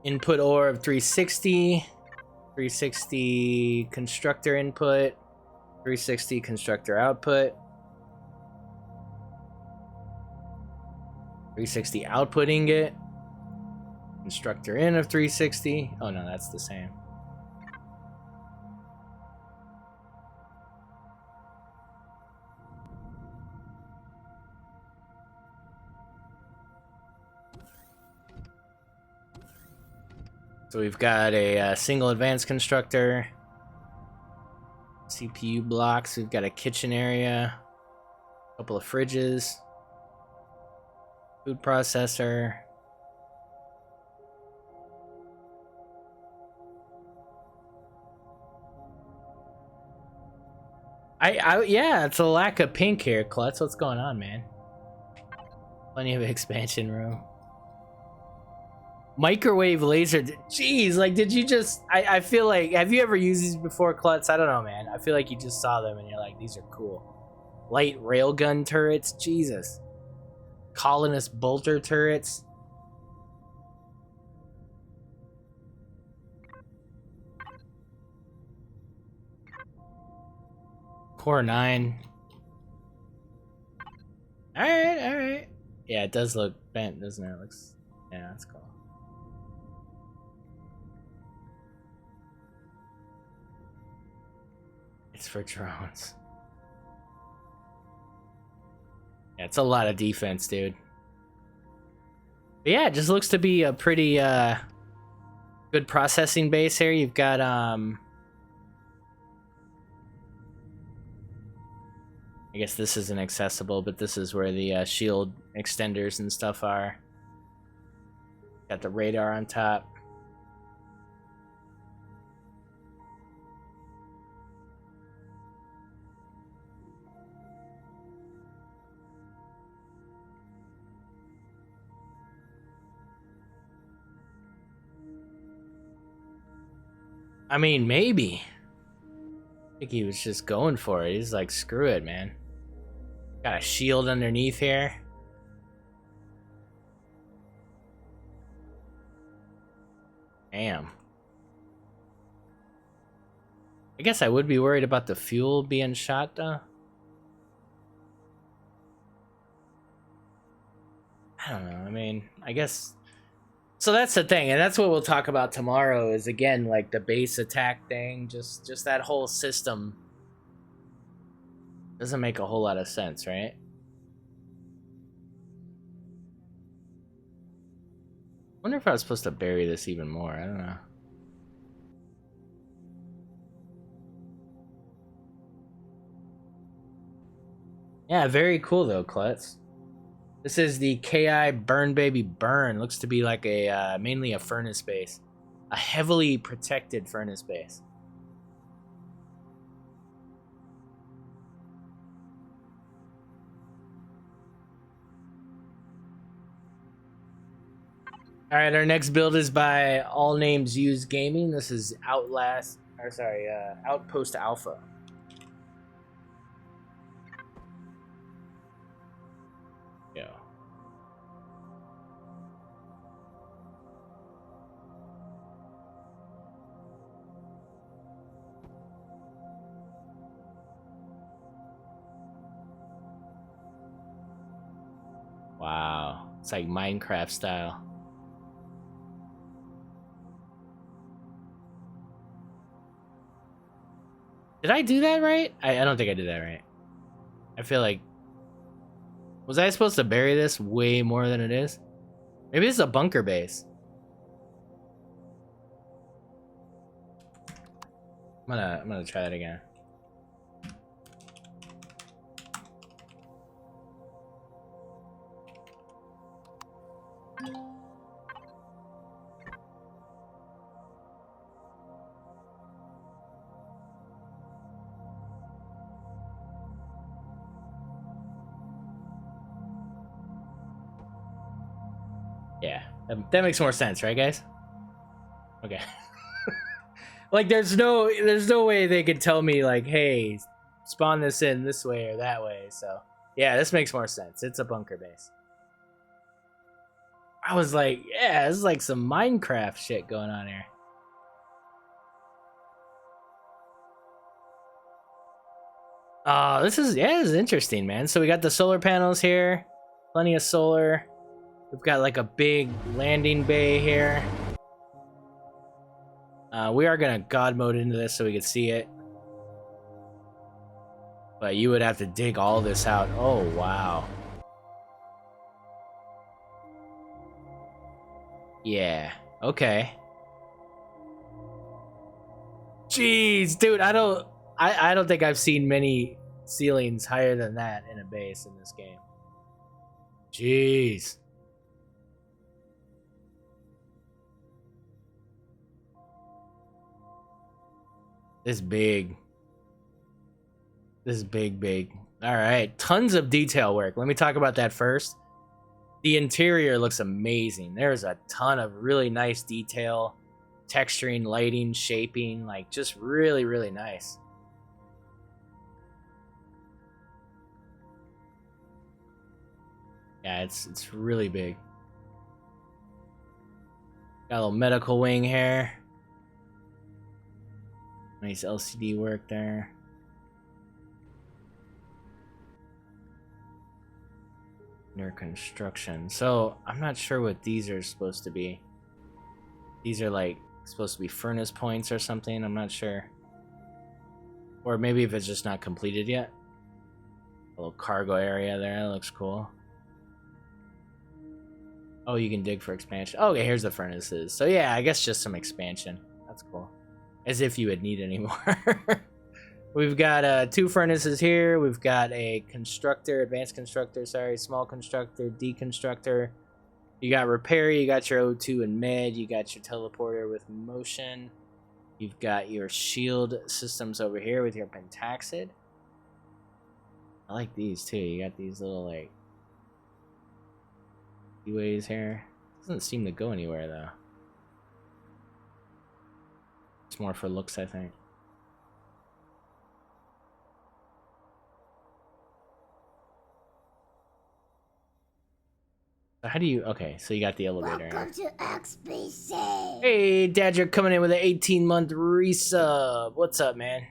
Input ore of 360. 360 constructor input. 360 constructor output. 360 output ingot. Constructor in of 360. Oh no, that's the same. So we've got a single advanced constructor, CPU blocks, we've got a kitchen area, a couple of fridges, food processor. Yeah, it's a lack of pink here, Klutz. What's going on, man? Plenty of expansion room. Microwave laser. Jeez, like, did you just... I feel like... Have you ever used these before, Klutz? I don't know, man. I feel like you just saw them and you're like, these are cool. Light railgun turrets. Jesus. Colonist bolter turrets. Core 9. Alright, alright. Yeah, it does look bent, doesn't it? It looks... Yeah, that's cool. It's for drones. Yeah, it's a lot of defense, dude. But yeah, it just looks to be a pretty good processing base here. You've got I guess this isn't accessible, but this is where the shield extenders and stuff are. Got the radar on top. I mean, maybe. I think he was just going for it. He's like, screw it, man. Got a shield underneath here. Damn. I guess I would be worried about the fuel being shot, though. I don't know. I mean, I guess... So that's the thing, and that's what we'll talk about tomorrow, is again, like, the base attack thing. Just that whole system doesn't make a whole lot of sense, right? I wonder if I was supposed to bury this even more. I don't know. Yeah, very cool though, Klutz. This is the KI Burn Baby Burn. Looks to be like a mainly a furnace base. A heavily protected furnace base. Alright, our next build is by All Names Used Gaming. This is Outpost Alpha. Yeah. Wow. It's like Minecraft style. Did I do that right? I don't think I did that right. I feel like... Was I supposed to bury this way more than it is? Maybe this is a bunker base. I'm gonna try that again. Yeah, that makes more sense, right, guys? Okay. Like, there's no way they could tell me, like, hey, spawn this in this way or that way. So Yeah, this makes more sense. It's a bunker base. I was like, yeah, this is like some Minecraft shit going on here. Oh, this is interesting, man. So we got the solar panels here. Plenty of solar. We've got like a big landing bay here. We are gonna God mode into this so we can see it. But you would have to dig all this out. Oh, wow. Yeah, okay. Jeez, dude, I don't think I've seen many ceilings higher than that in a base in this game. Jeez. This big. This is big. All right, tons of detail work. Let me talk about that first. The interior looks amazing. There's a ton of really nice detail, texturing, lighting, shaping, like just really, really nice. Yeah, it's really big. Got a little medical wing here. Nice LCD work there. Under construction. So I'm not sure what these are supposed to be. These are like supposed to be furnace points or something. I'm not sure. Or maybe if it's just not completed yet. A little cargo area there. That looks cool. Oh, you can dig for expansion. Okay, here's the furnaces. So yeah, I guess just some expansion. That's cool. As if you would need any more. We've got 2 furnaces here. We've got a constructor, advanced constructor, sorry, small constructor, deconstructor. You got repair, you got your O2 and med, you got your teleporter with motion. You've got your shield systems over here with your pentaxid. I like these too. You got these little like ways here. Doesn't seem to go anywhere though. It's more for looks, I think. How do you... Okay, so you got the elevator. Welcome to XBC. Hey, Dadger coming in with an 18-month resub. What's up, man?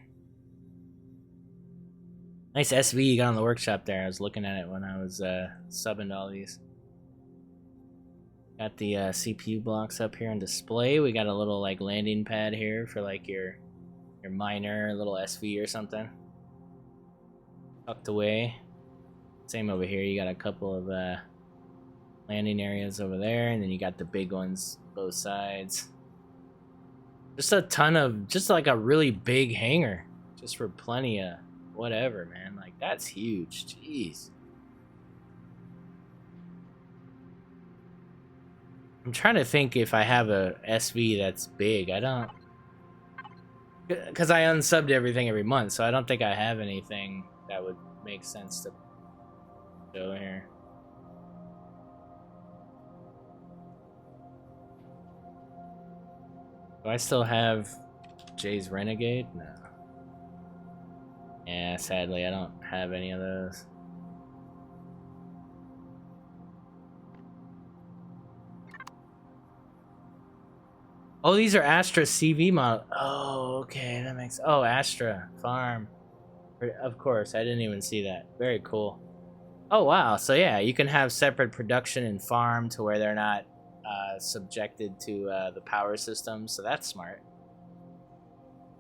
Nice SV you got on the workshop there. I was looking at it when I was subbing to all these. Got the CPU blocks up here on display. We got a little like landing pad here for like your miner, little SV or something. Tucked away. Same over here. You got a couple of landing areas over there, and then you got the big ones both sides. Just a ton of, just like a really big hangar, just for plenty of whatever, man. Like that's huge. Jeez. I'm trying to think if I have a SV that's big. I don't, because I unsubbed everything every month, so I don't think I have anything that would make sense to show here. Do I still have Jay's Renegade? No. Yeah, sadly, I don't have any of those. Oh, these are Astra CV model. Oh, okay, that makes... Oh, Astra Farm. Of course, I didn't even see that. Very cool. Oh, wow. So, yeah, you can have separate production and farm to where they're not subjected to the power system. So that's smart.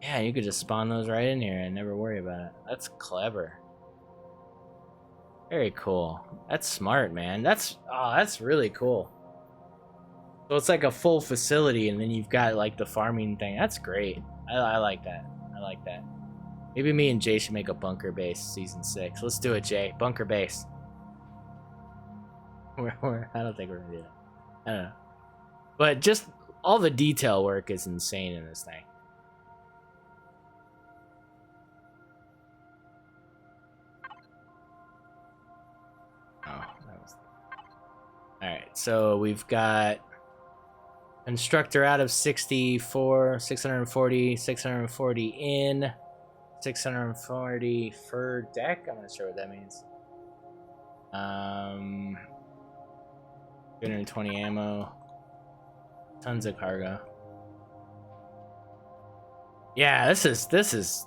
Yeah, you could just spawn those right in here and never worry about it. That's clever. Very cool. That's smart, man. That's really cool. So it's like a full facility, and then you've got like the farming thing. That's great. I like that. I like that. Maybe me and Jay should make a bunker base season 6. Let's do it, Jay. Bunker base. I don't think we're gonna do that. I don't know. But just all the detail work is insane in this thing. Oh, that was... Alright, so we've got constructor out of 64, 640, 640 in, 640 for deck. I'm not sure what that means. 220 ammo. Tons of cargo. Yeah, this is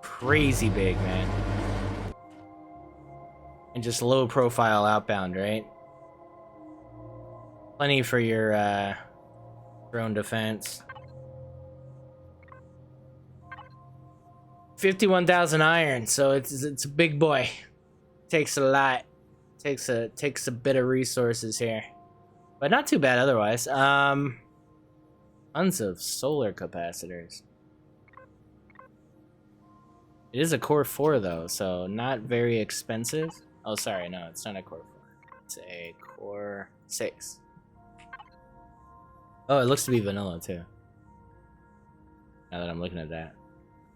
crazy big, man. And just low profile outbound, right? Plenty for your drone defense. 51,000 iron, so it's a big boy. Takes a lot. Takes a bit of resources here. But not too bad otherwise. Tons of solar capacitors. It is a core 4 though, so not very expensive. Oh, sorry, no, it's not a core 4. It's a core 6. Oh, it looks to be vanilla too. Now that I'm looking at that.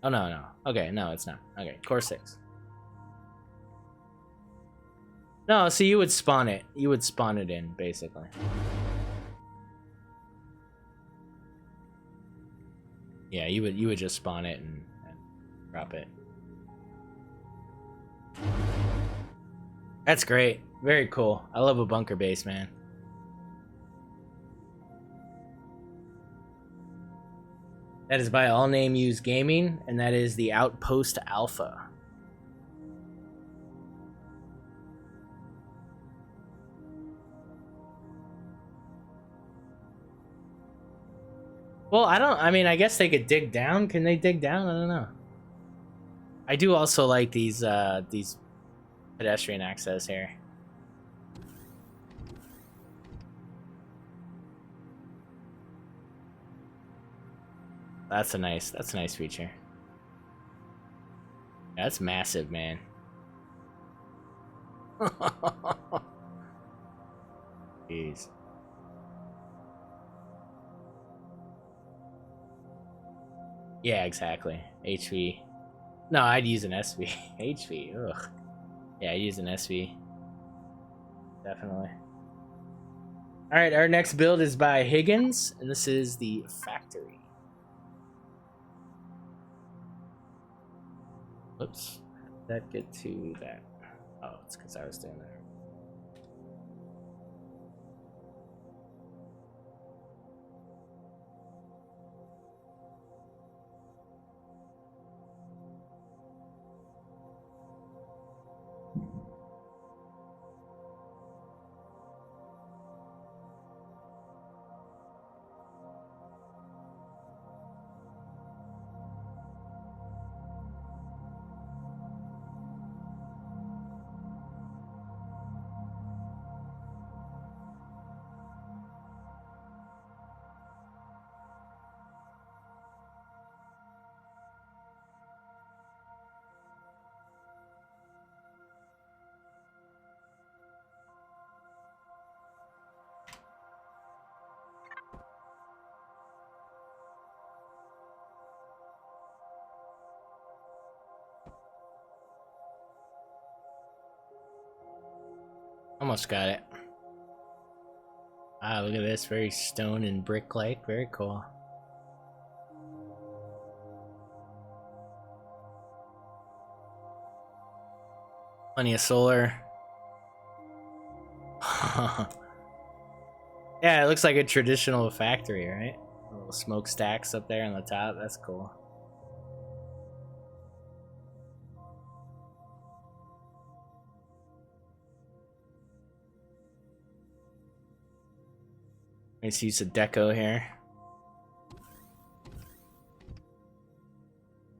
Oh, no. Okay, no, it's not. Okay, core 6. No, so you would spawn it. You would spawn it in, basically. Yeah, you would just spawn it and drop it. That's great. Very cool. I love a bunker base, man. That is by All Name Use Gaming, and that is the Outpost Alpha. Well, I mean, I guess they could dig down. Can they dig down? I don't know. I do also like these pedestrian access here. That's a nice feature. That's massive, man. Jeez. Yeah, exactly. HV. No, I'd use an SV. HV. Ugh. Yeah, I'd use an SV. Definitely. All right, our next build is by Higgins, and this is the Factory. Whoops. How did that get to that? Oh, it's because I was doing that. Almost got it. Ah, look at this. Very stone and brick-like. Very cool. Plenty of solar. Yeah, it looks like a traditional factory, right? Little smokestacks up there on the top. That's cool. Nice use of deco here.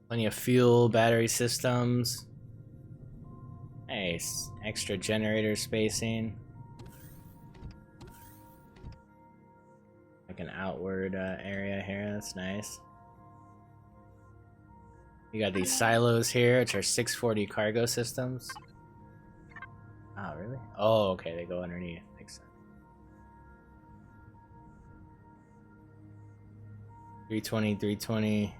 Plenty of fuel, battery systems. Nice. Extra generator spacing. Like an outward area here. That's nice. You got these silos here, which are 640 cargo systems. Oh, really? Oh, okay. They go underneath. Makes sense. 320, 320.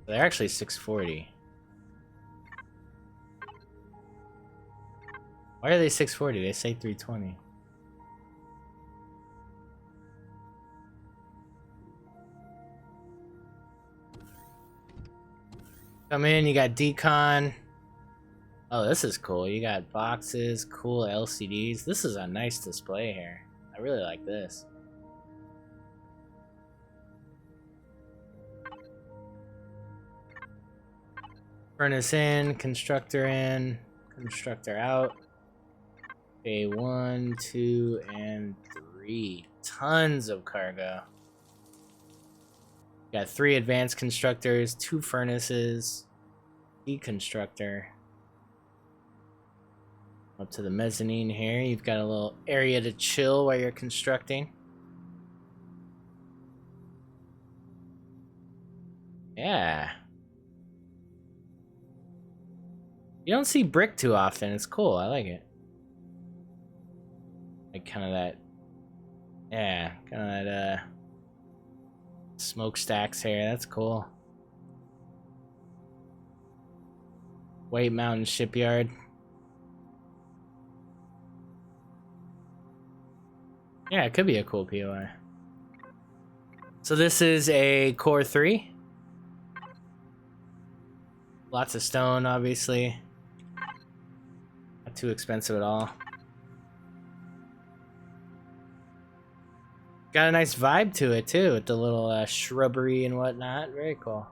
They're actually 640. Why are they 640? They say 320. Come in, you got decon. Oh, this is cool. You got boxes, cool LCDs. This is a nice display here. I really like this. Furnace in, constructor out. Okay, 1, 2, and 3. Tons of cargo. Got 3 advanced constructors, 2 furnaces, deconstructor. Up to the mezzanine here. You've got a little area to chill while you're constructing. Yeah. You don't see brick too often. It's cool. I like it. Like kind of that. Yeah, kind of that smokestacks here. That's cool. White Mountain Shipyard. Yeah, it could be a cool POI. So this is a Core 3. Lots of stone, obviously. Not too expensive at all. Got a nice vibe to it, too, with the little shrubbery and whatnot. Very cool.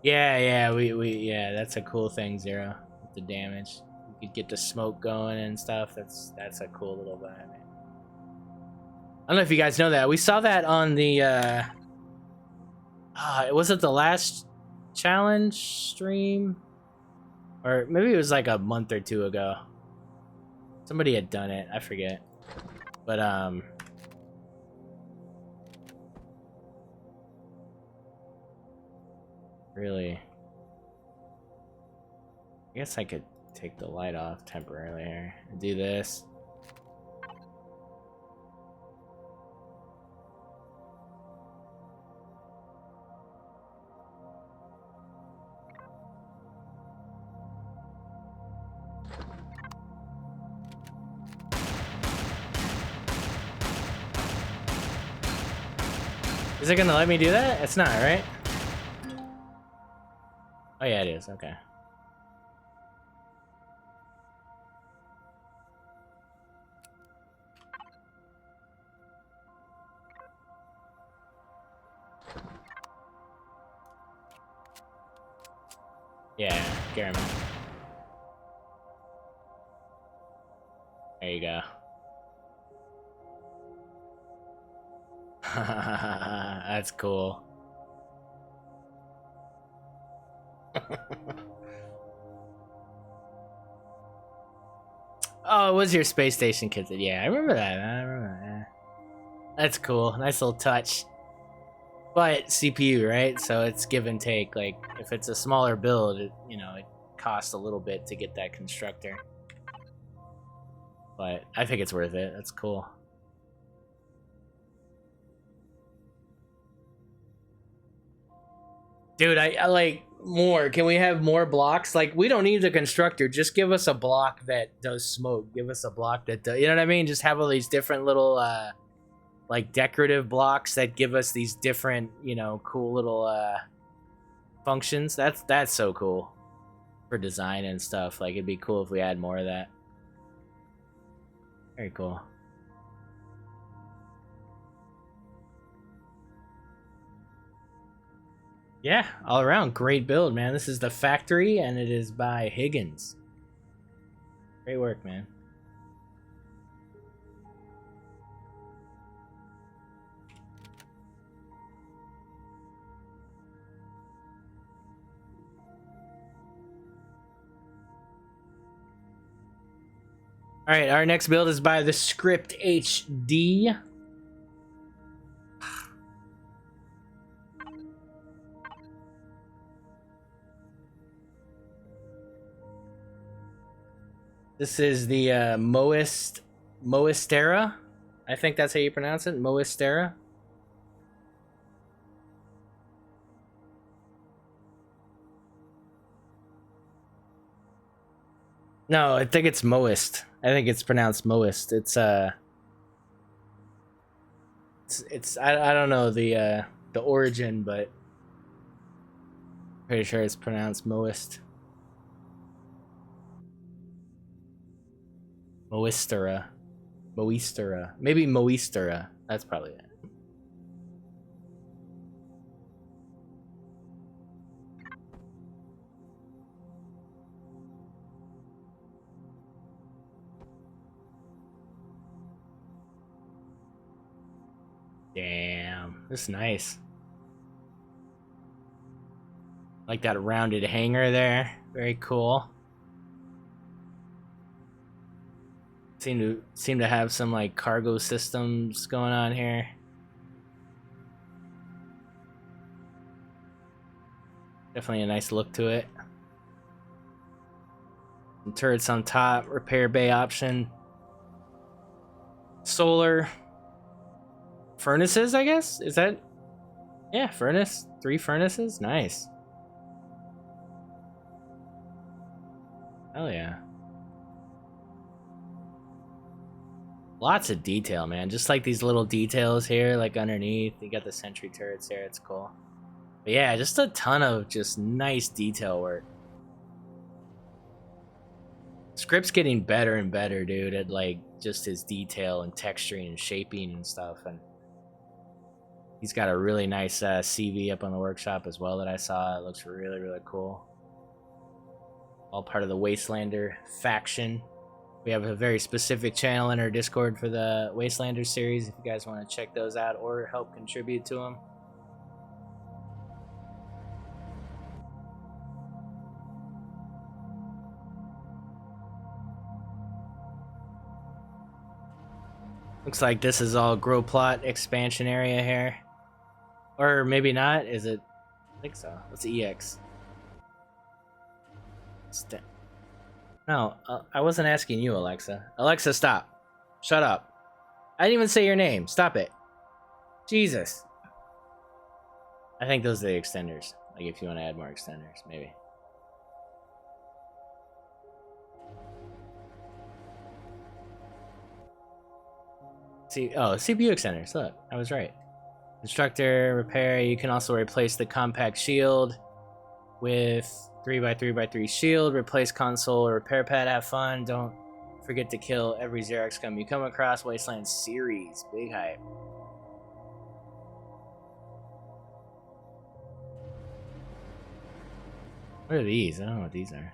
Yeah, yeah, that's a cool thing, Zero. With the damage. You could get the smoke going and stuff. That's a cool little vibe. I don't know if you guys know that. We saw that on the was it the last challenge stream? Or maybe it was like a month or 2 ago. Somebody had done it, I forget. But really, I guess I could take the light off temporarily here and do this. Is it gonna let me do that? It's not, right? Oh yeah, it is. Okay. Yeah, Garamond. There you go. That's cool. Oh, it was your space station kit. Yeah, I remember that. I remember that. That's cool. Nice little touch. But CPU, right? So it's give and take. Like, if it's a smaller build, it costs a little bit to get that constructor. But I think it's worth it. That's cool. Dude, I like more. Can we have more blocks? Like, we don't need the constructor. Just give us a block that does smoke. Give us a block that does, you know what I mean? Just have all these different little, like, decorative blocks that give us these different, cool little, functions. That's so cool for design and stuff. Like, it'd be cool if we had more of that. Very cool. Yeah, all around great build, man. This is the factory, and it is by Higgins. Great work, man. All right, our next build is by the Script HD. This is the Moistera. I think that's how you pronounce it, Moistera. No, I think it's Moist. I think it's pronounced Moist. It's I don't know the the origin, but pretty sure it's pronounced Moist. Moistera. Moistera. Maybe Moistera. That's probably it. Damn, this is nice. Like that rounded hanger there. Very cool. Seem to have some like cargo systems going on here. Definitely a nice look to it. Some turrets on top, repair bay option. Solar furnaces, I guess? Is that? Yeah, furnace. 3 furnaces? Nice. Hell yeah. Lots of detail, man. Just like these little details here, like underneath. You got the sentry turrets here. It's cool. But yeah, just a ton of just nice detail work. Script's getting better and better, dude, at like just his detail and texturing and shaping and stuff. And he's got a really nice CV up on the workshop as well that I saw. It looks really, really cool. All part of the Wastelander faction. We have a very specific channel in our Discord for the Wastelander series if you guys want to check those out or help contribute to them. Looks like this is all grow plot expansion area here. Or maybe not, is it? I think so. What's EX? No, I wasn't asking you, Alexa. Alexa, stop. Shut up. I didn't even say your name. Stop it. Jesus. I think those are the extenders. Like if you want to add more extenders, maybe. See, oh, CPU extenders. Look, I was right. Constructor, repair. You can also replace the compact shield with 3x3x3 shield. Replace console or repair pad. Have fun. Don't forget to kill every Xerox scum you come across. Wasteland series. Big hype. What are these? I don't know what these are.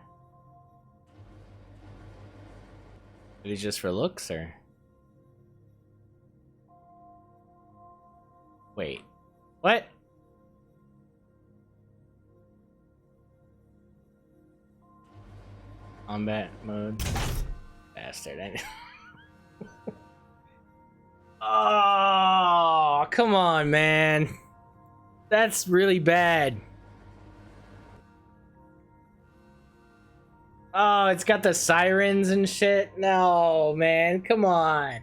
Are these just for looks or? Wait, what? Combat mode. Bastard. Oh, come on, man. That's really bad. Oh, it's got the sirens and shit. No, man, come on.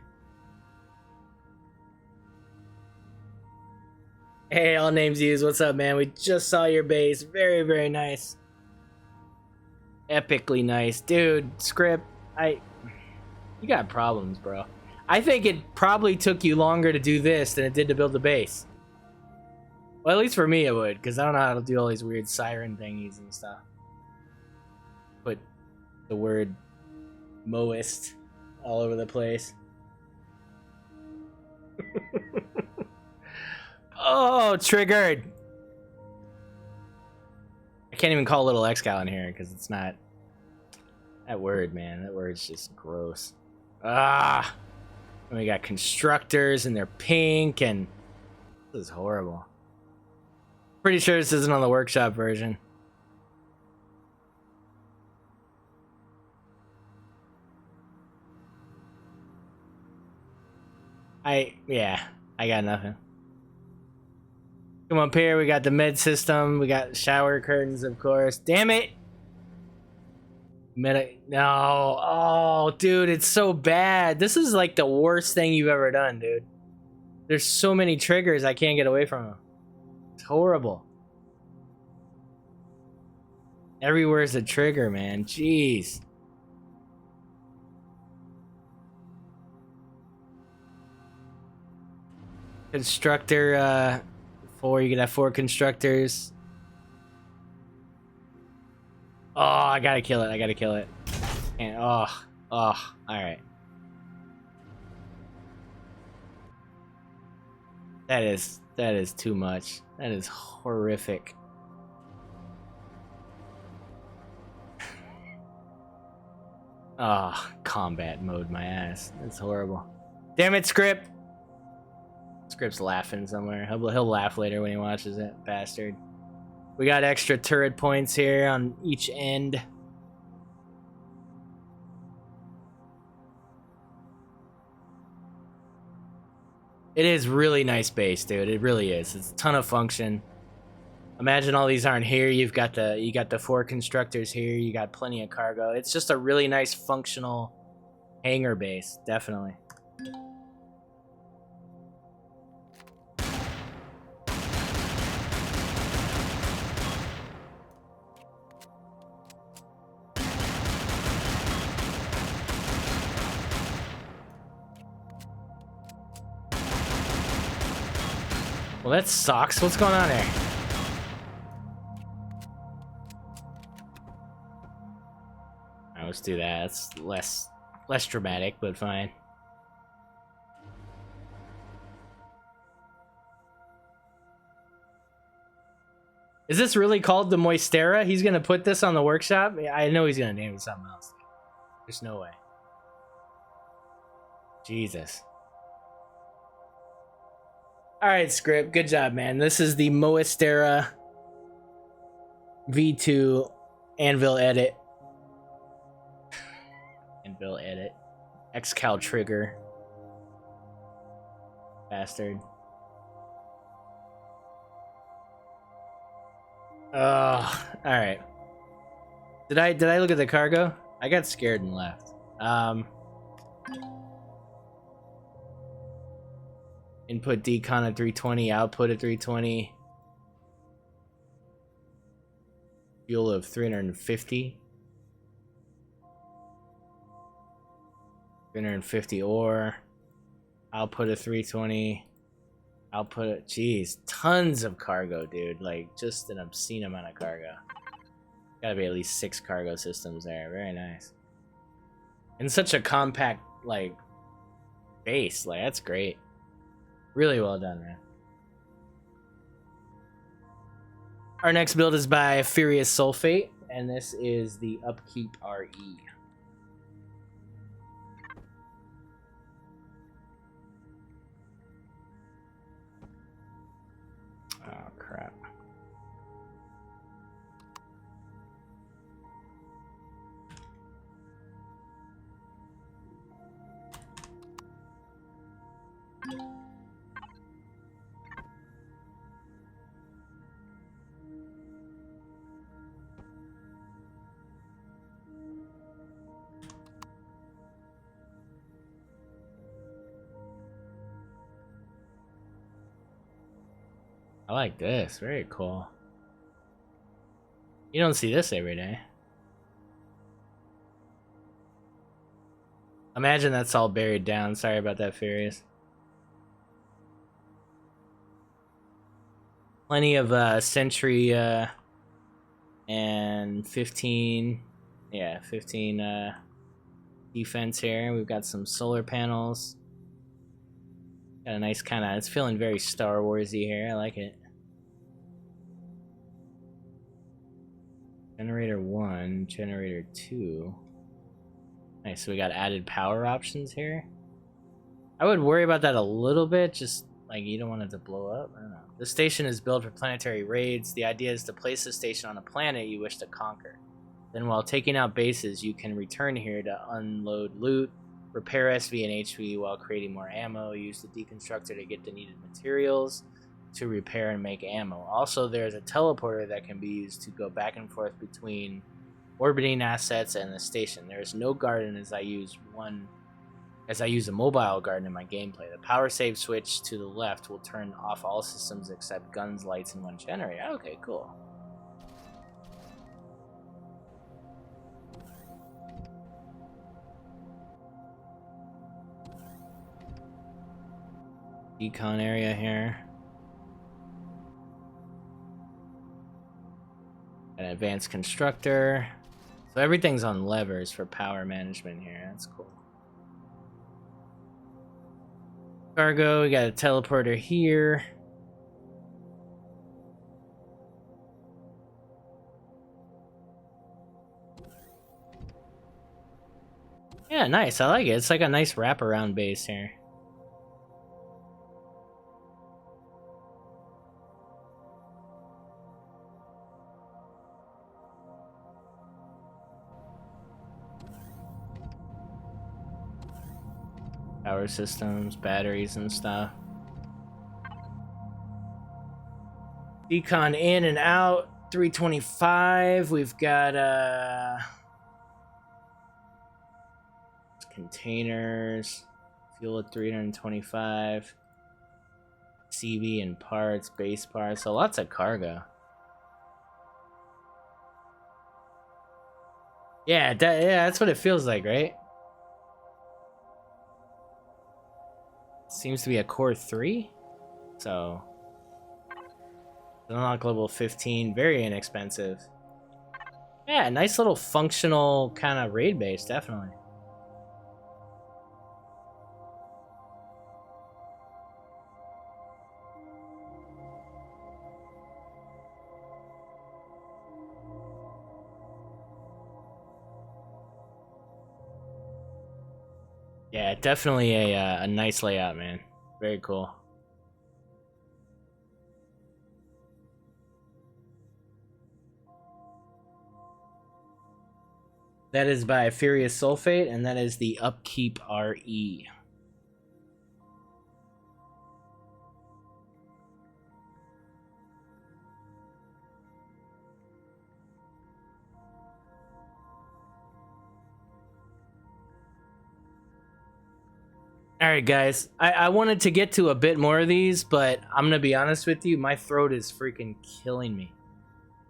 Hey, all names used. What's up, man? We just saw your base. Very, very nice. Epically nice. Dude, script, you got problems, bro. I think it probably took you longer to do this than it did to build the base. Well, at least for me it would, because I don't know how to do all these weird siren thingies and stuff. Put the word Moist all over the place. Oh, triggered. I can't even call little Excal in here because it's not. That word, man. That word's just gross. Ah. And we got constructors and they're pink and this is horrible. Pretty sure this isn't on the workshop version. Yeah, I got nothing. Come up here, we got the med system, we got shower curtains, of course. Damn it! No, oh, dude, it's so bad. This is like the worst thing you've ever done, dude. There's so many triggers I can't get away from them. It's horrible. Everywhere's a trigger, man. Jeez. Constructor, 4, you can have 4 constructors. Oh, I gotta kill it. I gotta kill it. And alright. That is too much. That is horrific. Combat mode, my ass. That's horrible. Damn it, Script! Script's laughing somewhere. He'll laugh later when he watches it, bastard. We got extra turret points here on each end. It is really nice base, dude. It really is. It's a ton of function. Imagine all these aren't here. You got the 4 constructors here. You got plenty of cargo. It's just a really nice functional hangar base, definitely. Well, that sucks. What's going on there? Alright, let's do that. It's less dramatic, but fine. Is this really called the Moistera? He's gonna put this on the workshop? I know he's gonna name it something else. There's no way. Jesus. Alright, Script. Good job, man. This is the Moistera V2 Anvil edit. Anvil edit. Excal trigger. Bastard. Alright. Did I look at the cargo? I got scared and left. Input decon at 320, output at 320. Fuel of 350. 350 ore. Output of 320. Output of, jeez, tons of cargo, dude. Like, just an obscene amount of cargo. Gotta be at least 6 cargo systems there. Very nice. And such a compact, like, base. Like, that's great. Really well done, man. Our next build is by Furious Sulfate, and this is the Upkeep RE. Oh, crap. I like this. Very cool. You don't see this every day. Imagine that's all buried down. Sorry about that, Furious. Plenty of sentry and 15 defense here. We've got some solar panels. Got a nice kind of, it's feeling very Star Warsy here. I like it. Generator 1, generator 2. Nice, so we got added power options here. I would worry about that a little bit, just like you don't want it to blow up. I don't know. The station is built for planetary raids. The idea is to place the station on a planet you wish to conquer. Then while taking out bases, you can return here to unload loot, repair SV and HV while creating more ammo, use the deconstructor to get the needed materials to repair and make ammo. Also, there's a teleporter that can be used to go back and forth between orbiting assets and the station. There is no garden as I use a mobile garden in my gameplay. The power save switch to the left will turn off all systems except guns, lights, and one generator. Okay, cool. Decon area here. advanced constructor. So everything's on levers for power management here. That's cool. Cargo, we got a teleporter here. Yeah, nice. I like it. It's like a nice wraparound base here. Power systems, batteries and stuff. Decon in and out, 325. We've got containers, fuel at 325. CV and parts, base parts, so lots of cargo. Yeah, that's what it feels like, right? Seems to be a core 3, so unlock level 15, very inexpensive. Yeah, nice little functional kind of raid base, definitely. Yeah, definitely a nice layout, man. Very cool. That is by Furious Sulfate, and that is the Upkeep RE. Alright guys, I wanted to get to a bit more of these, but I'm gonna be honest with you, my throat is freaking killing me.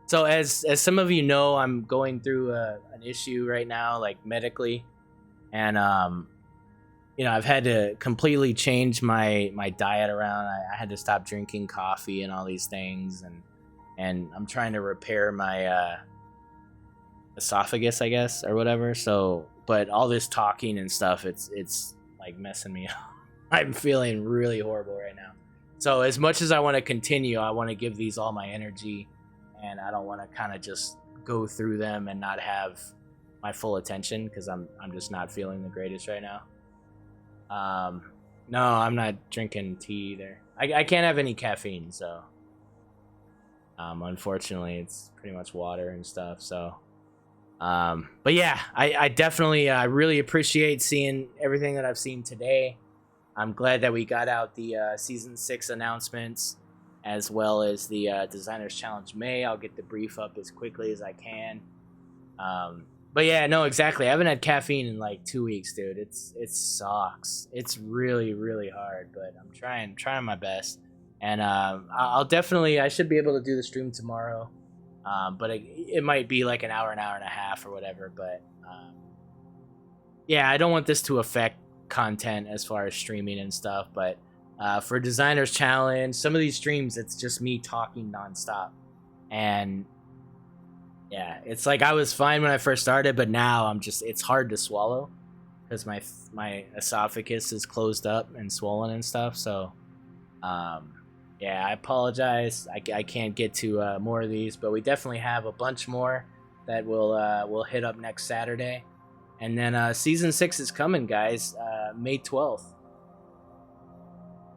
So as some of you know, I'm going through an issue right now, like medically, and you know, I've had to completely change my diet around. I had to stop drinking coffee and all these things, and I'm trying to repair my esophagus, I guess, or whatever. So, but all this talking and stuff, it's like messing me up. I'm feeling really horrible right now. So as much as I want to continue, I want to give these all my energy, and I don't want to kind of just go through them and not have my full attention, because I'm just not feeling the greatest right now. No, I'm not drinking tea either. I can't have any caffeine, so unfortunately it's pretty much water and stuff. So but yeah, I definitely really appreciate seeing everything that I've seen today. I'm glad that we got out the season 6 announcements, as well as the Designers Challenge May. I'll get the brief up as quickly as I can. But yeah, no, exactly. I haven't had caffeine in like 2 weeks, dude. It sucks. It's really, really hard, but I'm trying my best. And I'll definitely, I should be able to do the stream tomorrow. But it might be like an hour and a half or whatever. But yeah, I don't want this to affect content as far as streaming and stuff. But for Designers Challenge, some of these streams, it's just me talking nonstop. And yeah, it's like I was fine when I first started, but now it's hard to swallow because my esophagus is closed up and swollen and stuff. So yeah, I apologize. I can't get to more of these, but we definitely have a bunch more that we'll hit up next Saturday. And then season 6 is coming, guys, May 12th.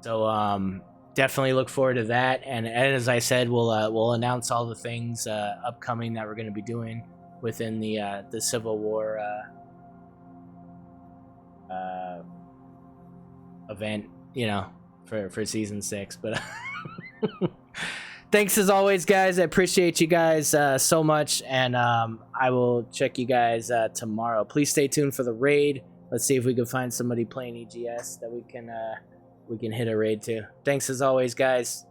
So definitely look forward to that. And as I said, we'll announce all the things upcoming that we're going to be doing within the Civil War event, you know, for season 6. But thanks as always, guys. I appreciate you guys so much, and I will check you guys tomorrow. Please stay tuned for the raid. Let's see if we can find somebody playing EGS that we can hit a raid to. Thanks as always, guys.